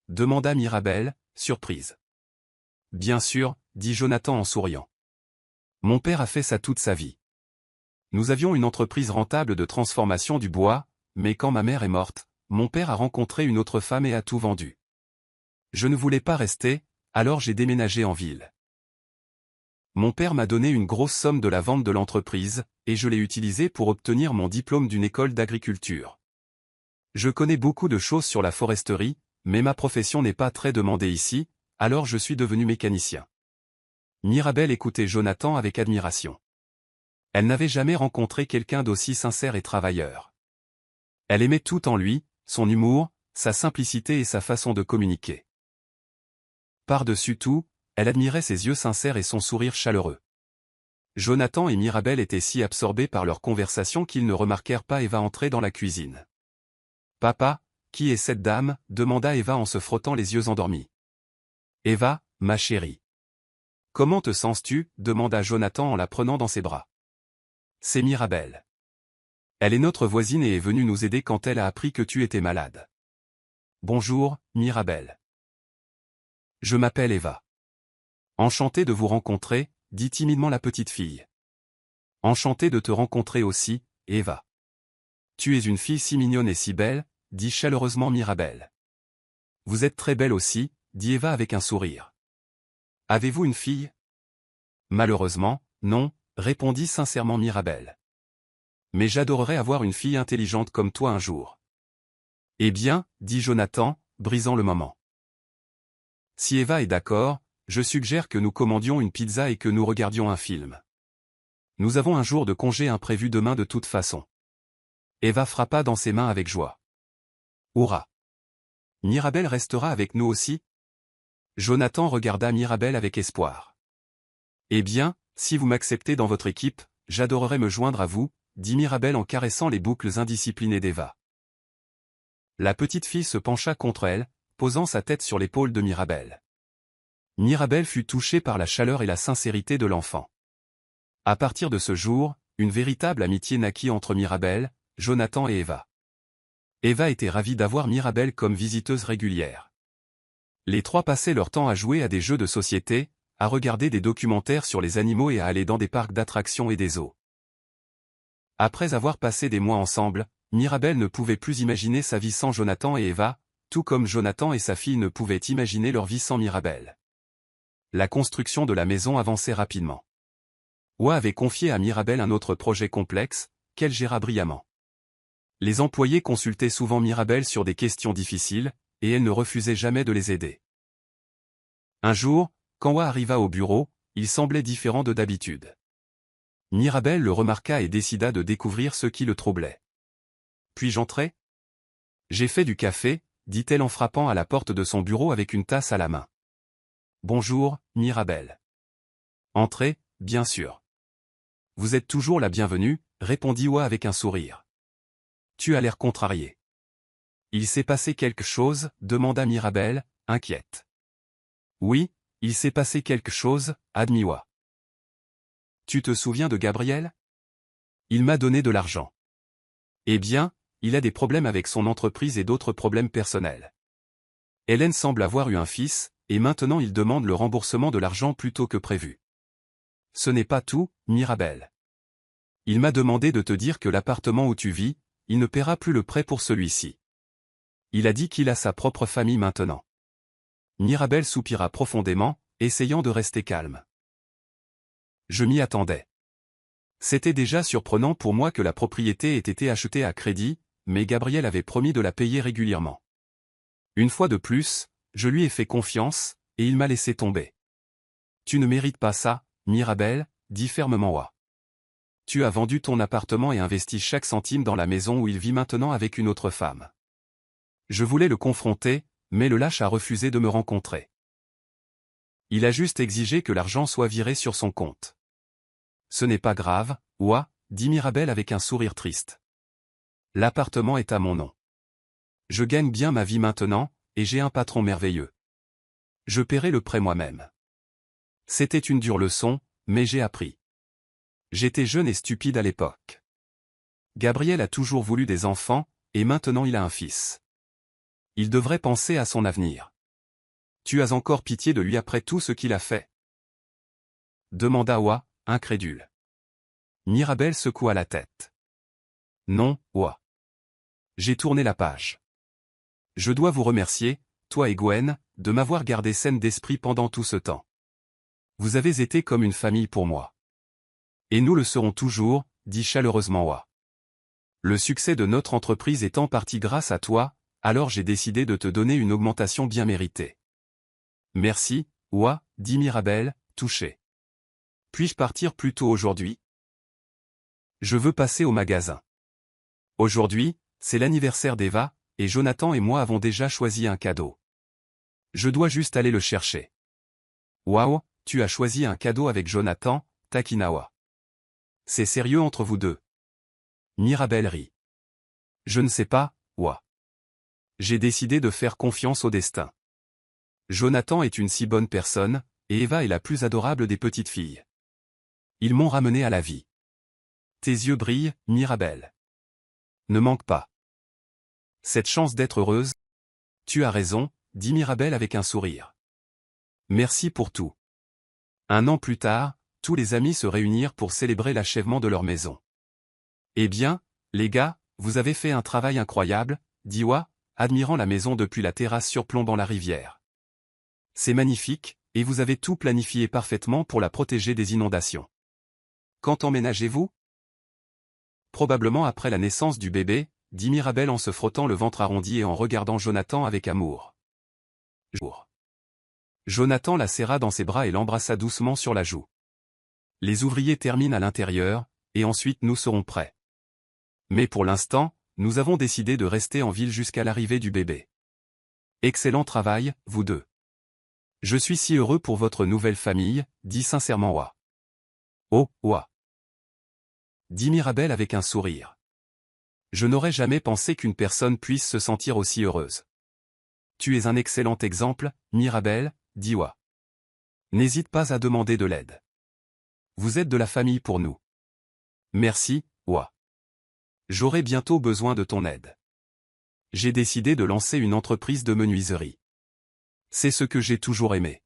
Demanda Mirabel, surprise. Bien sûr, dit Jonathan en souriant. Mon père a fait ça toute sa vie. Nous avions une entreprise rentable de transformation du bois, mais quand ma mère est morte, mon père a rencontré une autre femme et a tout vendu. Je ne voulais pas rester, alors j'ai déménagé en ville. Mon père m'a donné une grosse somme de la vente de l'entreprise, et je l'ai utilisée pour obtenir mon diplôme d'une école d'agriculture. Je connais beaucoup de choses sur la foresterie, mais ma profession n'est pas très demandée ici, alors je suis devenu mécanicien. Mirabel écoutait Jonathan avec admiration. Elle n'avait jamais rencontré quelqu'un d'aussi sincère et travailleur. Elle aimait tout en lui, son humour, sa simplicité et sa façon de communiquer. Par-dessus tout, elle admirait ses yeux sincères et son sourire chaleureux. Jonathan et Mirabel étaient si absorbés par leur conversation qu'ils ne remarquèrent pas Eva entrer dans la cuisine. « Papa, qui est cette dame ?» demanda Eva en se frottant les yeux endormis. « Eva, ma chérie. Comment te sens-tu ?» demanda Jonathan en la prenant dans ses bras. « C'est Mirabel. Elle est notre voisine et est venue nous aider quand elle a appris que tu étais malade. »« Bonjour, Mirabel. Je m'appelle Eva. »« Enchantée de vous rencontrer, » dit timidement la petite fille. « Enchantée de te rencontrer aussi, Eva. Tu es une fille si mignonne et si belle, » dit chaleureusement Mirabel. « Vous êtes très belle aussi, » dit Eva avec un sourire. « Avez-vous une fille ?»« Malheureusement, non, » répondit sincèrement Mirabel. « Mais j'adorerais avoir une fille intelligente comme toi un jour. »« Eh bien, » dit Jonathan, brisant le moment. « Si Eva est d'accord, je suggère que nous commandions une pizza et que nous regardions un film. Nous avons un jour de congé imprévu demain de toute façon. » Eva frappa dans ses mains avec joie. « Hurrah! Mirabel restera avec nous aussi ?» Jonathan regarda Mirabel avec espoir. « Eh bien, si vous m'acceptez dans votre équipe, j'adorerais me joindre à vous, » dit Mirabel en caressant les boucles indisciplinées d'Eva. La petite fille se pencha contre elle, posant sa tête sur l'épaule de Mirabel. Mirabel fut touchée par la chaleur et la sincérité de l'enfant. À partir de ce jour, une véritable amitié naquit entre Mirabel, Jonathan et Eva. Eva était ravie d'avoir Mirabel comme visiteuse régulière. Les trois passaient leur temps à jouer à des jeux de société, à regarder des documentaires sur les animaux et à aller dans des parcs d'attractions et des zoos. Après avoir passé des mois ensemble, Mirabel ne pouvait plus imaginer sa vie sans Jonathan et Eva, tout comme Jonathan et sa fille ne pouvaient imaginer leur vie sans Mirabel. La construction de la maison avançait rapidement. Wa avait confié à Mirabel un autre projet complexe, qu'elle géra brillamment. Les employés consultaient souvent Mirabel sur des questions difficiles, et elle ne refusait jamais de les aider. Un jour, quand Wa arriva au bureau, il semblait différent de d'habitude. Mirabel le remarqua et décida de découvrir ce qui le troublait. « Puis-je entrer ? » « J'ai fait du café, » dit-elle en frappant à la porte de son bureau avec une tasse à la main. « Bonjour, Mirabel. »« Entrez, bien sûr. »« Vous êtes toujours la bienvenue, » répondit Wa avec un sourire. « Tu as l'air contrarié. »« Il s'est passé quelque chose ?» demanda Mirabel, inquiète. « Oui, il s'est passé quelque chose, » admit Wa. « Tu te souviens de Gabriel ? Il m'a donné de l'argent. »« Eh bien, il a des problèmes avec son entreprise et d'autres problèmes personnels. Hélène semble avoir eu un fils, et maintenant il demande le remboursement de l'argent plus tôt que prévu. Ce n'est pas tout, Mirabel. Il m'a demandé de te dire que l'appartement où tu vis, il ne paiera plus le prêt pour celui-ci. Il a dit qu'il a sa propre famille maintenant. » Mirabel soupira profondément, essayant de rester calme. « Je m'y attendais. C'était déjà surprenant pour moi que la propriété ait été achetée à crédit, mais Gabriel avait promis de la payer régulièrement. Une fois de plus, je lui ai fait confiance, et il m'a laissé tomber. Tu ne mérites pas ça, Mirabel, dit fermement Wa. Tu as vendu ton appartement et investi chaque centime dans la maison où il vit maintenant avec une autre femme. Je voulais le confronter, mais le lâche a refusé de me rencontrer. Il a juste exigé que l'argent soit viré sur son compte. Ce n'est pas grave, Wa, dit Mirabel avec un sourire triste. L'appartement est à mon nom. Je gagne bien ma vie maintenant, et j'ai un patron merveilleux. Je paierai le prêt moi-même. C'était une dure leçon, mais j'ai appris. J'étais jeune et stupide à l'époque. Gabriel a toujours voulu des enfants, et maintenant il a un fils. Il devrait penser à son avenir. Tu as encore pitié de lui après tout ce qu'il a fait ? Demanda Wa, incrédule. Mirabel secoua la tête. Non, ouah. J'ai tourné la page. Je dois vous remercier, toi et Gwen, de m'avoir gardé saine d'esprit pendant tout ce temps. Vous avez été comme une famille pour moi. Et nous le serons toujours, dit chaleureusement Wa. Le succès de notre entreprise est en partie grâce à toi, alors j'ai décidé de te donner une augmentation bien méritée. Merci, Wa, dit Mirabel, touchée. Puis-je partir plus tôt aujourd'hui? Je veux passer au magasin. Aujourd'hui, c'est l'anniversaire d'Eva, et Jonathan et moi avons déjà choisi un cadeau. Je dois juste aller le chercher. Waouh, tu as choisi un cadeau avec Jonathan, Takinawa. C'est sérieux entre vous deux? Mirabel rit. Je ne sais pas, Wa. J'ai décidé de faire confiance au destin. Jonathan est une si bonne personne, et Eva est la plus adorable des petites filles. Ils m'ont ramené à la vie. Tes yeux brillent, Mirabel. Ne manque pas. Cette chance d'être heureuse? Tu as raison, dit Mirabel avec un sourire. Merci pour tout. 1 an plus tard, tous les amis se réunirent pour célébrer l'achèvement de leur maison. Eh bien, les gars, vous avez fait un travail incroyable, dit Wa, admirant la maison depuis la terrasse surplombant la rivière. C'est magnifique, et vous avez tout planifié parfaitement pour la protéger des inondations. Quand emménagez-vous? Probablement après la naissance du bébé, dit Mirabel en se frottant le ventre arrondi et en regardant Jonathan avec amour. Jonathan la serra dans ses bras et l'embrassa doucement sur la joue. Les ouvriers terminent à l'intérieur, et ensuite nous serons prêts. Mais pour l'instant, nous avons décidé de rester en ville jusqu'à l'arrivée du bébé. Excellent travail, vous deux. Je suis si heureux pour votre nouvelle famille, dit sincèrement Wa. Oh, Wa. Dit Mirabel avec un sourire. Je n'aurais jamais pensé qu'une personne puisse se sentir aussi heureuse. Tu es un excellent exemple, Mirabel, dit Wa. N'hésite pas à demander de l'aide. Vous êtes de la famille pour nous. Merci, Wa. J'aurai bientôt besoin de ton aide. J'ai décidé de lancer une entreprise de menuiserie. C'est ce que j'ai toujours aimé.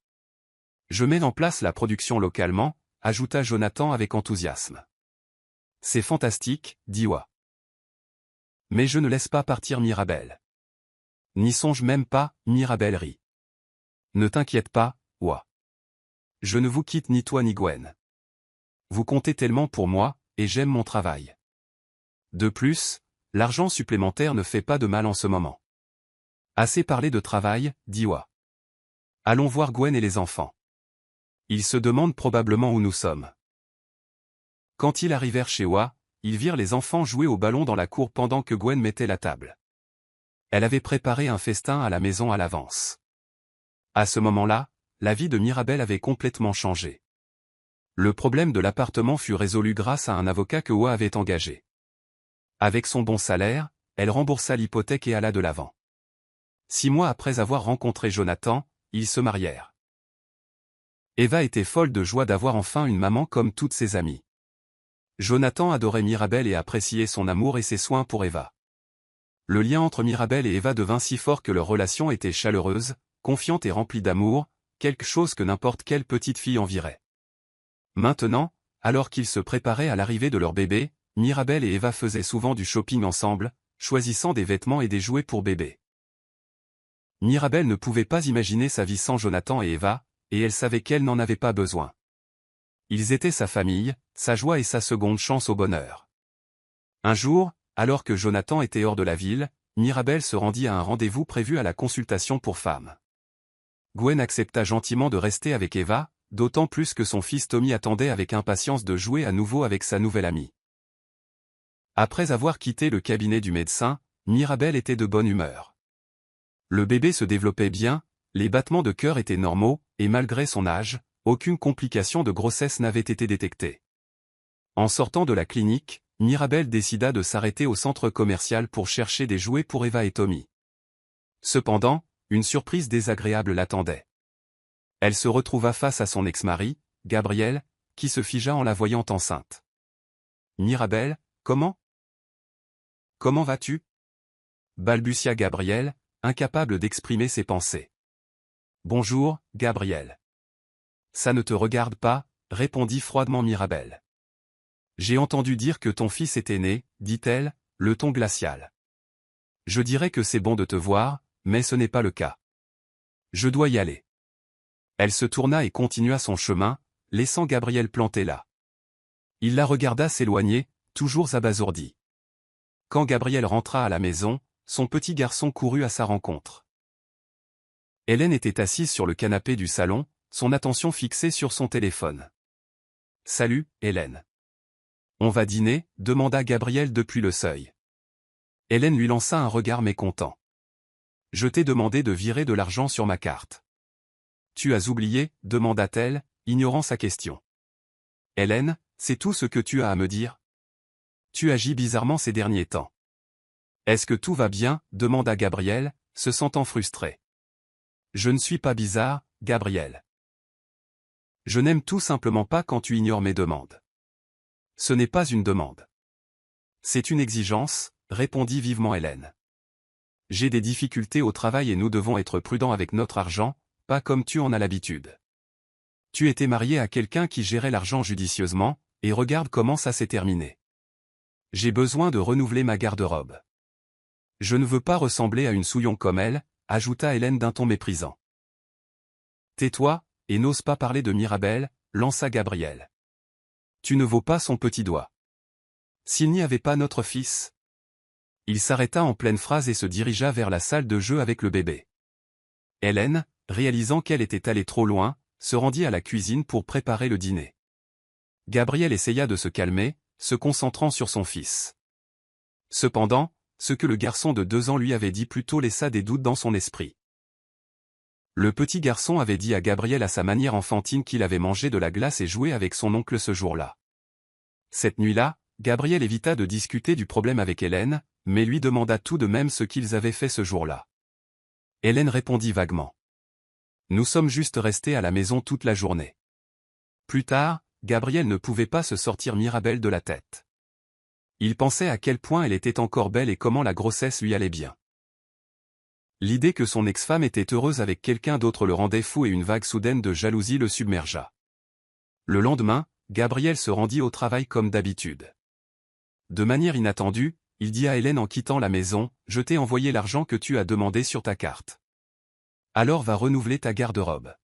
Je mets en place la production localement, ajouta Jonathan avec enthousiasme. C'est fantastique, dit Wa. Mais je ne laisse pas partir Mirabel. N'y songe même pas, Mirabel rit. Ne t'inquiète pas, Wa. Je ne vous quitte ni toi ni Gwen. Vous comptez tellement pour moi, et j'aime mon travail. De plus, l'argent supplémentaire ne fait pas de mal en ce moment. Assez parlé de travail, dit Wa. Allons voir Gwen et les enfants. Ils se demandent probablement où nous sommes. Quand ils arrivèrent chez Wa, ils virent les enfants jouer au ballon dans la cour pendant que Gwen mettait la table. Elle avait préparé un festin à la maison à l'avance. À ce moment-là, la vie de Mirabel avait complètement changé. Le problème de l'appartement fut résolu grâce à un avocat que Wa avait engagé. Avec son bon salaire, elle remboursa l'hypothèque et alla de l'avant. 6 mois après avoir rencontré Jonathan, ils se marièrent. Eva était folle de joie d'avoir enfin une maman comme toutes ses amies. Jonathan adorait Mirabel et appréciait son amour et ses soins pour Eva. Le lien entre Mirabel et Eva devint si fort que leur relation était chaleureuse, confiante et remplie d'amour, quelque chose que n'importe quelle petite fille envierait. Maintenant, alors qu'ils se préparaient à l'arrivée de leur bébé, Mirabel et Eva faisaient souvent du shopping ensemble, choisissant des vêtements et des jouets pour bébé. Mirabel ne pouvait pas imaginer sa vie sans Jonathan et Eva, et elle savait qu'elle n'en avait pas besoin. Ils étaient sa famille, sa joie et sa seconde chance au bonheur. Un jour, alors que Jonathan était hors de la ville, Mirabel se rendit à un rendez-vous prévu à la consultation pour femmes. Gwen accepta gentiment de rester avec Eva, d'autant plus que son fils Tommy attendait avec impatience de jouer à nouveau avec sa nouvelle amie. Après avoir quitté le cabinet du médecin, Mirabel était de bonne humeur. Le bébé se développait bien, les battements de cœur étaient normaux, et malgré son âge, aucune complication de grossesse n'avait été détectée. En sortant de la clinique, Mirabel décida de s'arrêter au centre commercial pour chercher des jouets pour Eva et Tommy. Cependant, une surprise désagréable l'attendait. Elle se retrouva face à son ex-mari, Gabriel, qui se figea en la voyant enceinte. « Mirabel, comment vas-tu » balbutia Gabriel, incapable d'exprimer ses pensées. « Bonjour, Gabriel. Ça ne te regarde pas, répondit froidement Mirabel. J'ai entendu dire que ton fils était né, dit-elle, le ton glacial. Je dirais que c'est bon de te voir, mais ce n'est pas le cas. Je dois y aller. Elle se tourna et continua son chemin, laissant Gabriel planté là. Il la regarda s'éloigner, toujours abasourdi. Quand Gabriel rentra à la maison, son petit garçon courut à sa rencontre. Hélène était assise sur le canapé du salon, son attention fixée sur son téléphone. « Salut, Hélène. »« On va dîner ?» demanda Gabriel depuis le seuil. Hélène lui lança un regard mécontent. « Je t'ai demandé de virer de l'argent sur ma carte. »« Tu as oublié ?» demanda-t-elle, ignorant sa question. « Hélène, c'est tout ce que tu as à me dire ? Tu agis bizarrement ces derniers temps. »« Est-ce que tout va bien ?» demanda Gabriel, se sentant frustré. « Je ne suis pas bizarre, Gabriel. Je n'aime tout simplement pas quand tu ignores mes demandes. »« Ce n'est pas une demande. C'est une exigence, » répondit vivement Hélène. « J'ai des difficultés au travail et nous devons être prudents avec notre argent, pas comme tu en as l'habitude. Tu étais marié à quelqu'un qui gérait l'argent judicieusement, et regarde comment ça s'est terminé. J'ai besoin de renouveler ma garde-robe. Je ne veux pas ressembler à une souillon comme elle, ajouta Hélène d'un ton méprisant. Tais-toi, et n'ose pas parler de Mirabel, lança Gabriel. Tu ne vaux pas son petit doigt. S'il n'y avait pas notre fils. Il s'arrêta en pleine phrase et se dirigea vers la salle de jeu avec le bébé. Hélène, réalisant qu'elle était allée trop loin, se rendit à la cuisine pour préparer le dîner. Gabriel essaya de se calmer, se concentrant sur son fils. Cependant, ce que le garçon de 2 ans lui avait dit plus tôt laissa des doutes dans son esprit. Le petit garçon avait dit à Gabriel à sa manière enfantine qu'il avait mangé de la glace et joué avec son oncle ce jour-là. Cette nuit-là, Gabriel évita de discuter du problème avec Hélène, mais lui demanda tout de même ce qu'ils avaient fait ce jour-là. Hélène répondit vaguement. Nous sommes juste restés à la maison toute la journée. Plus tard, Gabriel ne pouvait pas se sortir Mirabel de la tête. Il pensait à quel point elle était encore belle et comment la grossesse lui allait bien. L'idée que son ex-femme était heureuse avec quelqu'un d'autre le rendait fou et une vague soudaine de jalousie le submergea. Le lendemain, Gabriel se rendit au travail comme d'habitude. De manière inattendue, il dit à Hélène en quittant la maison, « Je t'ai envoyé l'argent que tu as demandé sur ta carte. Alors va renouveler ta garde-robe. »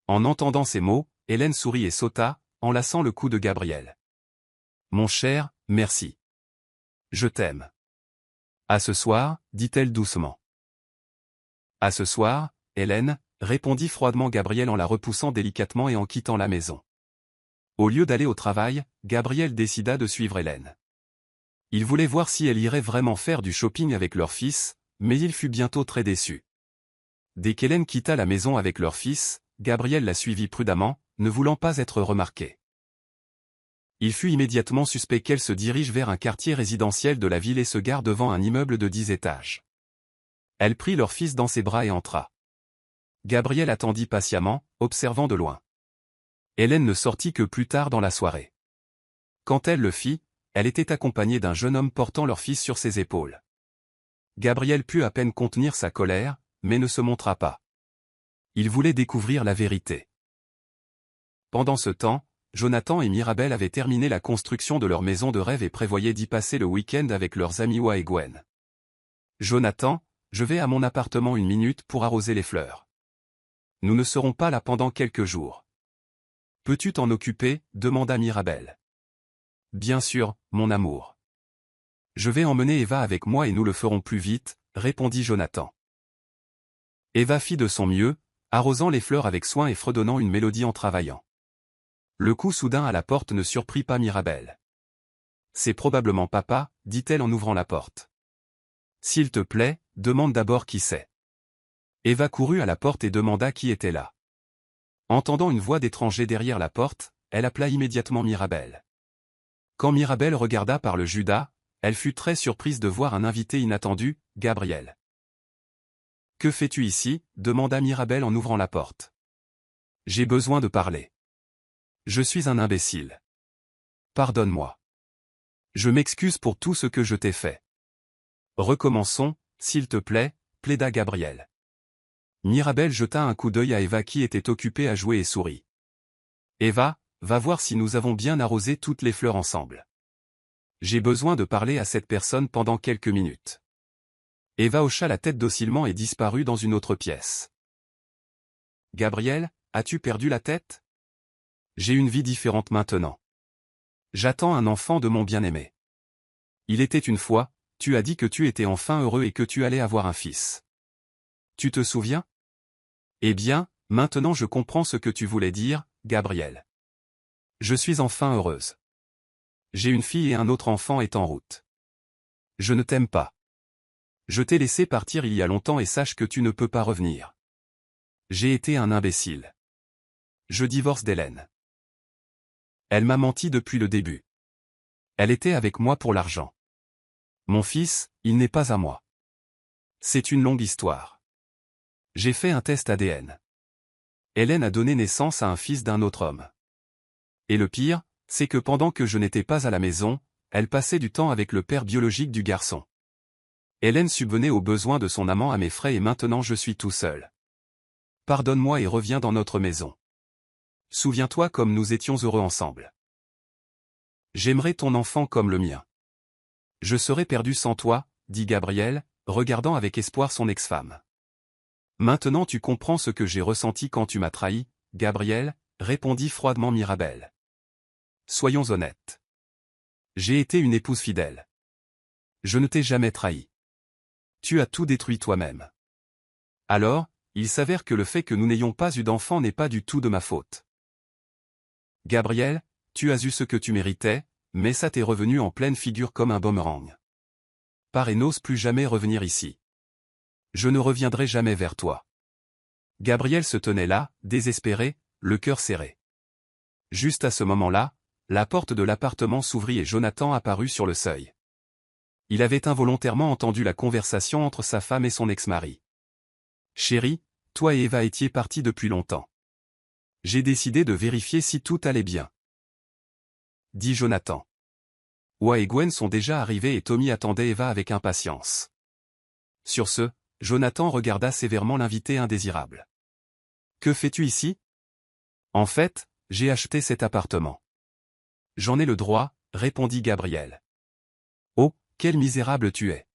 En entendant ces mots, Hélène sourit et sauta, enlaçant le cou de Gabriel. « Mon cher, merci. Je t'aime. »« À ce soir, » dit-elle doucement. « À ce soir, Hélène, » répondit froidement Gabriel en la repoussant délicatement et en quittant la maison. Au lieu d'aller au travail, Gabriel décida de suivre Hélène. Il voulait voir si elle irait vraiment faire du shopping avec leur fils, mais il fut bientôt très déçu. Dès qu'Hélène quitta la maison avec leur fils, Gabriel la suivit prudemment, ne voulant pas être remarqué. Il fut immédiatement suspect qu'elle se dirige vers un quartier résidentiel de la ville et se gare devant un immeuble de 10 étages. Elle prit leur fils dans ses bras et entra. Gabriel attendit patiemment, observant de loin. Hélène ne sortit que plus tard dans la soirée. Quand elle le fit, elle était accompagnée d'un jeune homme portant leur fils sur ses épaules. Gabriel put à peine contenir sa colère, mais ne se montra pas. Il voulait découvrir la vérité. Pendant ce temps, Jonathan et Mirabel avaient terminé la construction de leur maison de rêve et prévoyaient d'y passer le week-end avec leurs amis Wa et Gwen. « Jonathan, je vais à mon appartement 1 minute pour arroser les fleurs. Nous ne serons pas là pendant quelques jours. Peux-tu t'en occuper ?» demanda Mirabel. « Bien sûr, mon amour. Je vais emmener Eva avec moi et nous le ferons plus vite, » répondit Jonathan. Eva fit de son mieux, arrosant les fleurs avec soin et fredonnant une mélodie en travaillant. Le coup soudain à la porte ne surprit pas Mirabel. « C'est probablement papa, » dit-elle en ouvrant la porte. « S'il te plaît, demande d'abord qui c'est. » Eva courut à la porte et demanda qui était là. Entendant une voix d'étranger derrière la porte, elle appela immédiatement Mirabel. Quand Mirabel regarda par le Judas, elle fut très surprise de voir un invité inattendu, Gabriel. « Que fais-tu ici ?» demanda Mirabel en ouvrant la porte. « J'ai besoin de parler. Je suis un imbécile. Pardonne-moi. Je m'excuse pour tout ce que je t'ai fait. Recommençons, s'il te plaît, » plaida Gabriel. Mirabel jeta un coup d'œil à Eva qui était occupée à jouer et sourit. « Eva, va voir si nous avons bien arrosé toutes les fleurs ensemble. J'ai besoin de parler à cette personne pendant quelques minutes. Eva hocha la tête docilement et disparut dans une autre pièce. Gabriel, as-tu perdu la tête? J'ai une vie différente maintenant. J'attends un enfant de mon bien-aimé. Il était une fois, tu as dit que tu étais enfin heureux et que tu allais avoir un fils. Tu te souviens? Eh bien, maintenant je comprends ce que tu voulais dire, Gabriel. Je suis enfin heureuse. J'ai une fille et un autre enfant est en route. Je ne t'aime pas. Je t'ai laissé partir il y a longtemps et sache que tu ne peux pas revenir. J'ai été un imbécile. Je divorce d'Hélène. Elle m'a menti depuis le début. Elle était avec moi pour l'argent. Mon fils, il n'est pas à moi. C'est une longue histoire. J'ai fait un test ADN. Hélène a donné naissance à un fils d'un autre homme. Et le pire, c'est que pendant que je n'étais pas à la maison, elle passait du temps avec le père biologique du garçon. Hélène subvenait aux besoins de son amant à mes frais et maintenant je suis tout seul. Pardonne-moi et reviens dans notre maison. Souviens-toi comme nous étions heureux ensemble. J'aimerais ton enfant comme le mien. Je serais perdu sans toi, dit Gabriel, regardant avec espoir son ex-femme. Maintenant tu comprends ce que j'ai ressenti quand tu m'as trahi, Gabriel, répondit froidement Mirabel. Soyons honnêtes. J'ai été une épouse fidèle. Je ne t'ai jamais trahi. Tu as tout détruit toi-même. Alors, il s'avère que le fait que nous n'ayons pas eu d'enfant n'est pas du tout de ma faute. Gabriel, tu as eu ce que tu méritais, mais ça t'est revenu en pleine figure comme un boomerang. Pars et n'ose plus jamais revenir ici. Je ne reviendrai jamais vers toi. Gabriel se tenait là, désespéré, le cœur serré. Juste à ce moment-là, la porte de l'appartement s'ouvrit et Jonathan apparut sur le seuil. Il avait involontairement entendu la conversation entre sa femme et son ex-mari. « Chérie, toi et Eva étiez partis depuis longtemps. J'ai décidé de vérifier si tout allait bien. » dit Jonathan. Wa et Gwen sont déjà arrivés et Tommy attendait Eva avec impatience. Sur ce, Jonathan regarda sévèrement l'invité indésirable. « Que fais-tu ici? » « En fait, j'ai acheté cet appartement. »« J'en ai le droit, » répondit Gabriel. « Oh, quel misérable tu es.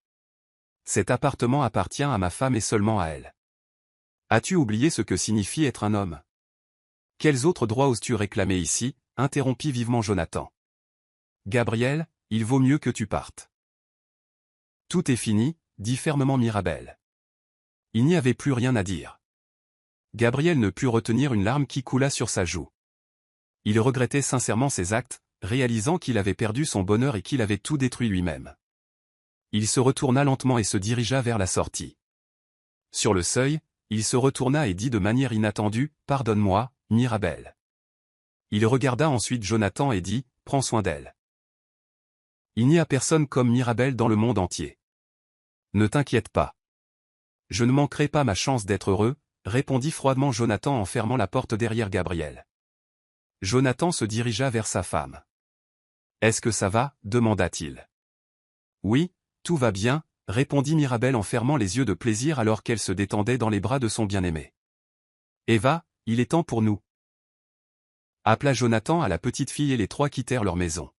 Cet appartement appartient à ma femme et seulement à elle. As-tu oublié ce que signifie être un homme? Quels autres droits oses-tu réclamer ici? Interrompit vivement Jonathan. Gabriel, il vaut mieux que tu partes. Tout est fini, dit fermement Mirabel. Il n'y avait plus rien à dire. Gabriel ne put retenir une larme qui coula sur sa joue. Il regrettait sincèrement ses actes, réalisant qu'il avait perdu son bonheur et qu'il avait tout détruit lui-même. Il se retourna lentement et se dirigea vers la sortie. Sur le seuil, il se retourna et dit de manière inattendue, « Pardonne-moi, Mirabel. » Il regarda ensuite Jonathan et dit, « Prends soin d'elle. » Il n'y a personne comme Mirabel dans le monde entier. Ne t'inquiète pas. Je ne manquerai pas ma chance d'être heureux, répondit froidement Jonathan en fermant la porte derrière Gabriel. Jonathan se dirigea vers sa femme. « Est-ce que ça va ?» demanda-t-il. « Oui, tout va bien, » répondit Mirabel en fermant les yeux de plaisir alors qu'elle se détendait dans les bras de son bien-aimé. « Eva, il est temps pour nous. » Appela Jonathan à la petite fille et les trois quittèrent leur maison.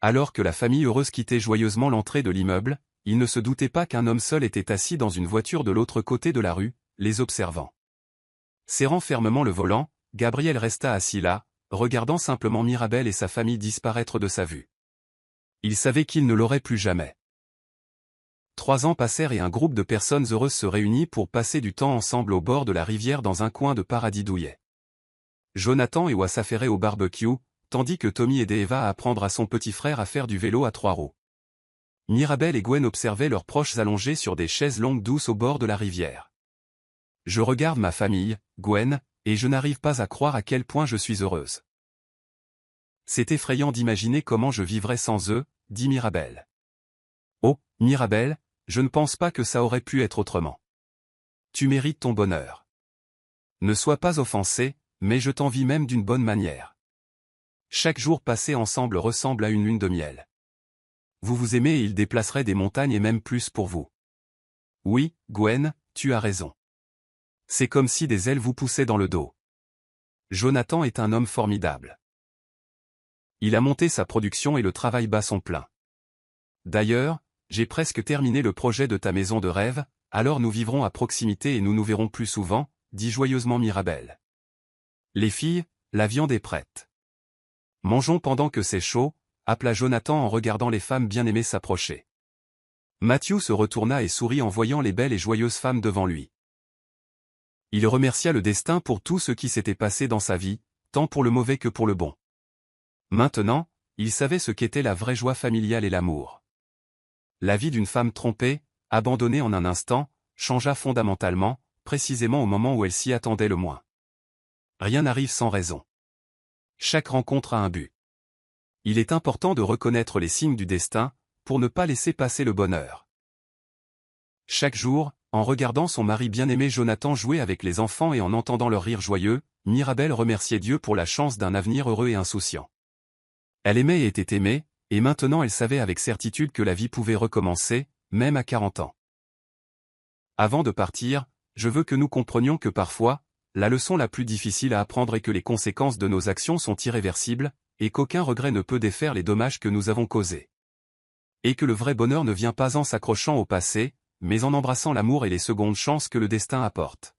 Alors que la famille heureuse quittait joyeusement l'entrée de l'immeuble, ils ne se doutaient pas qu'un homme seul était assis dans une voiture de l'autre côté de la rue, les observant. Serrant fermement le volant, Gabriel resta assis là, regardant simplement Mirabel et sa famille disparaître de sa vue. Il savait qu'il ne l'aurait plus jamais. 3 ans passèrent et un groupe de personnes heureuses se réunit pour passer du temps ensemble au bord de la rivière dans un coin de paradis douillet. Jonathan et Wa s'affairaient au barbecue, tandis que Tommy aidait Eva à apprendre à son petit frère à faire du vélo à 3 roues. Mirabel et Gwen observaient leurs proches allongés sur des chaises longues douces au bord de la rivière. « Je regarde ma famille, Gwen, et je n'arrive pas à croire à quel point je suis heureuse. C'est effrayant d'imaginer comment je vivrais sans eux, dit Mirabel. Oh, Mirabel, je ne pense pas que ça aurait pu être autrement. Tu mérites ton bonheur. Ne sois pas offensé, mais je t'envie même d'une bonne manière. Chaque jour passé ensemble ressemble à une lune de miel. Vous vous aimez et il déplacerait des montagnes et même plus pour vous. Oui, Gwen, tu as raison. C'est comme si des ailes vous poussaient dans le dos. Jonathan est un homme formidable. Il a monté sa production et le travail bat son plein. D'ailleurs, j'ai presque terminé le projet de ta maison de rêve, alors nous vivrons à proximité et nous nous verrons plus souvent, dit joyeusement Mirabel. Les filles, la viande est prête. Mangeons pendant que c'est chaud, appela Jonathan en regardant les femmes bien-aimées s'approcher. Matthew se retourna et sourit en voyant les belles et joyeuses femmes devant lui. Il remercia le destin pour tout ce qui s'était passé dans sa vie, tant pour le mauvais que pour le bon. Maintenant, il savait ce qu'était la vraie joie familiale et l'amour. La vie d'une femme trompée, abandonnée en un instant, changea fondamentalement, précisément au moment où elle s'y attendait le moins. Rien n'arrive sans raison. Chaque rencontre a un but. Il est important de reconnaître les signes du destin, pour ne pas laisser passer le bonheur. Chaque jour, en regardant son mari bien-aimé Jonathan jouer avec les enfants et en entendant leur rire joyeux, Mirabel remerciait Dieu pour la chance d'un avenir heureux et insouciant. Elle aimait et était aimée, et maintenant elle savait avec certitude que la vie pouvait recommencer, même à 40 ans. Avant de partir, je veux que nous comprenions que parfois, la leçon la plus difficile à apprendre est que les conséquences de nos actions sont irréversibles, et qu'aucun regret ne peut défaire les dommages que nous avons causés. Et que le vrai bonheur ne vient pas en s'accrochant au passé, mais en embrassant l'amour et les secondes chances que le destin apporte.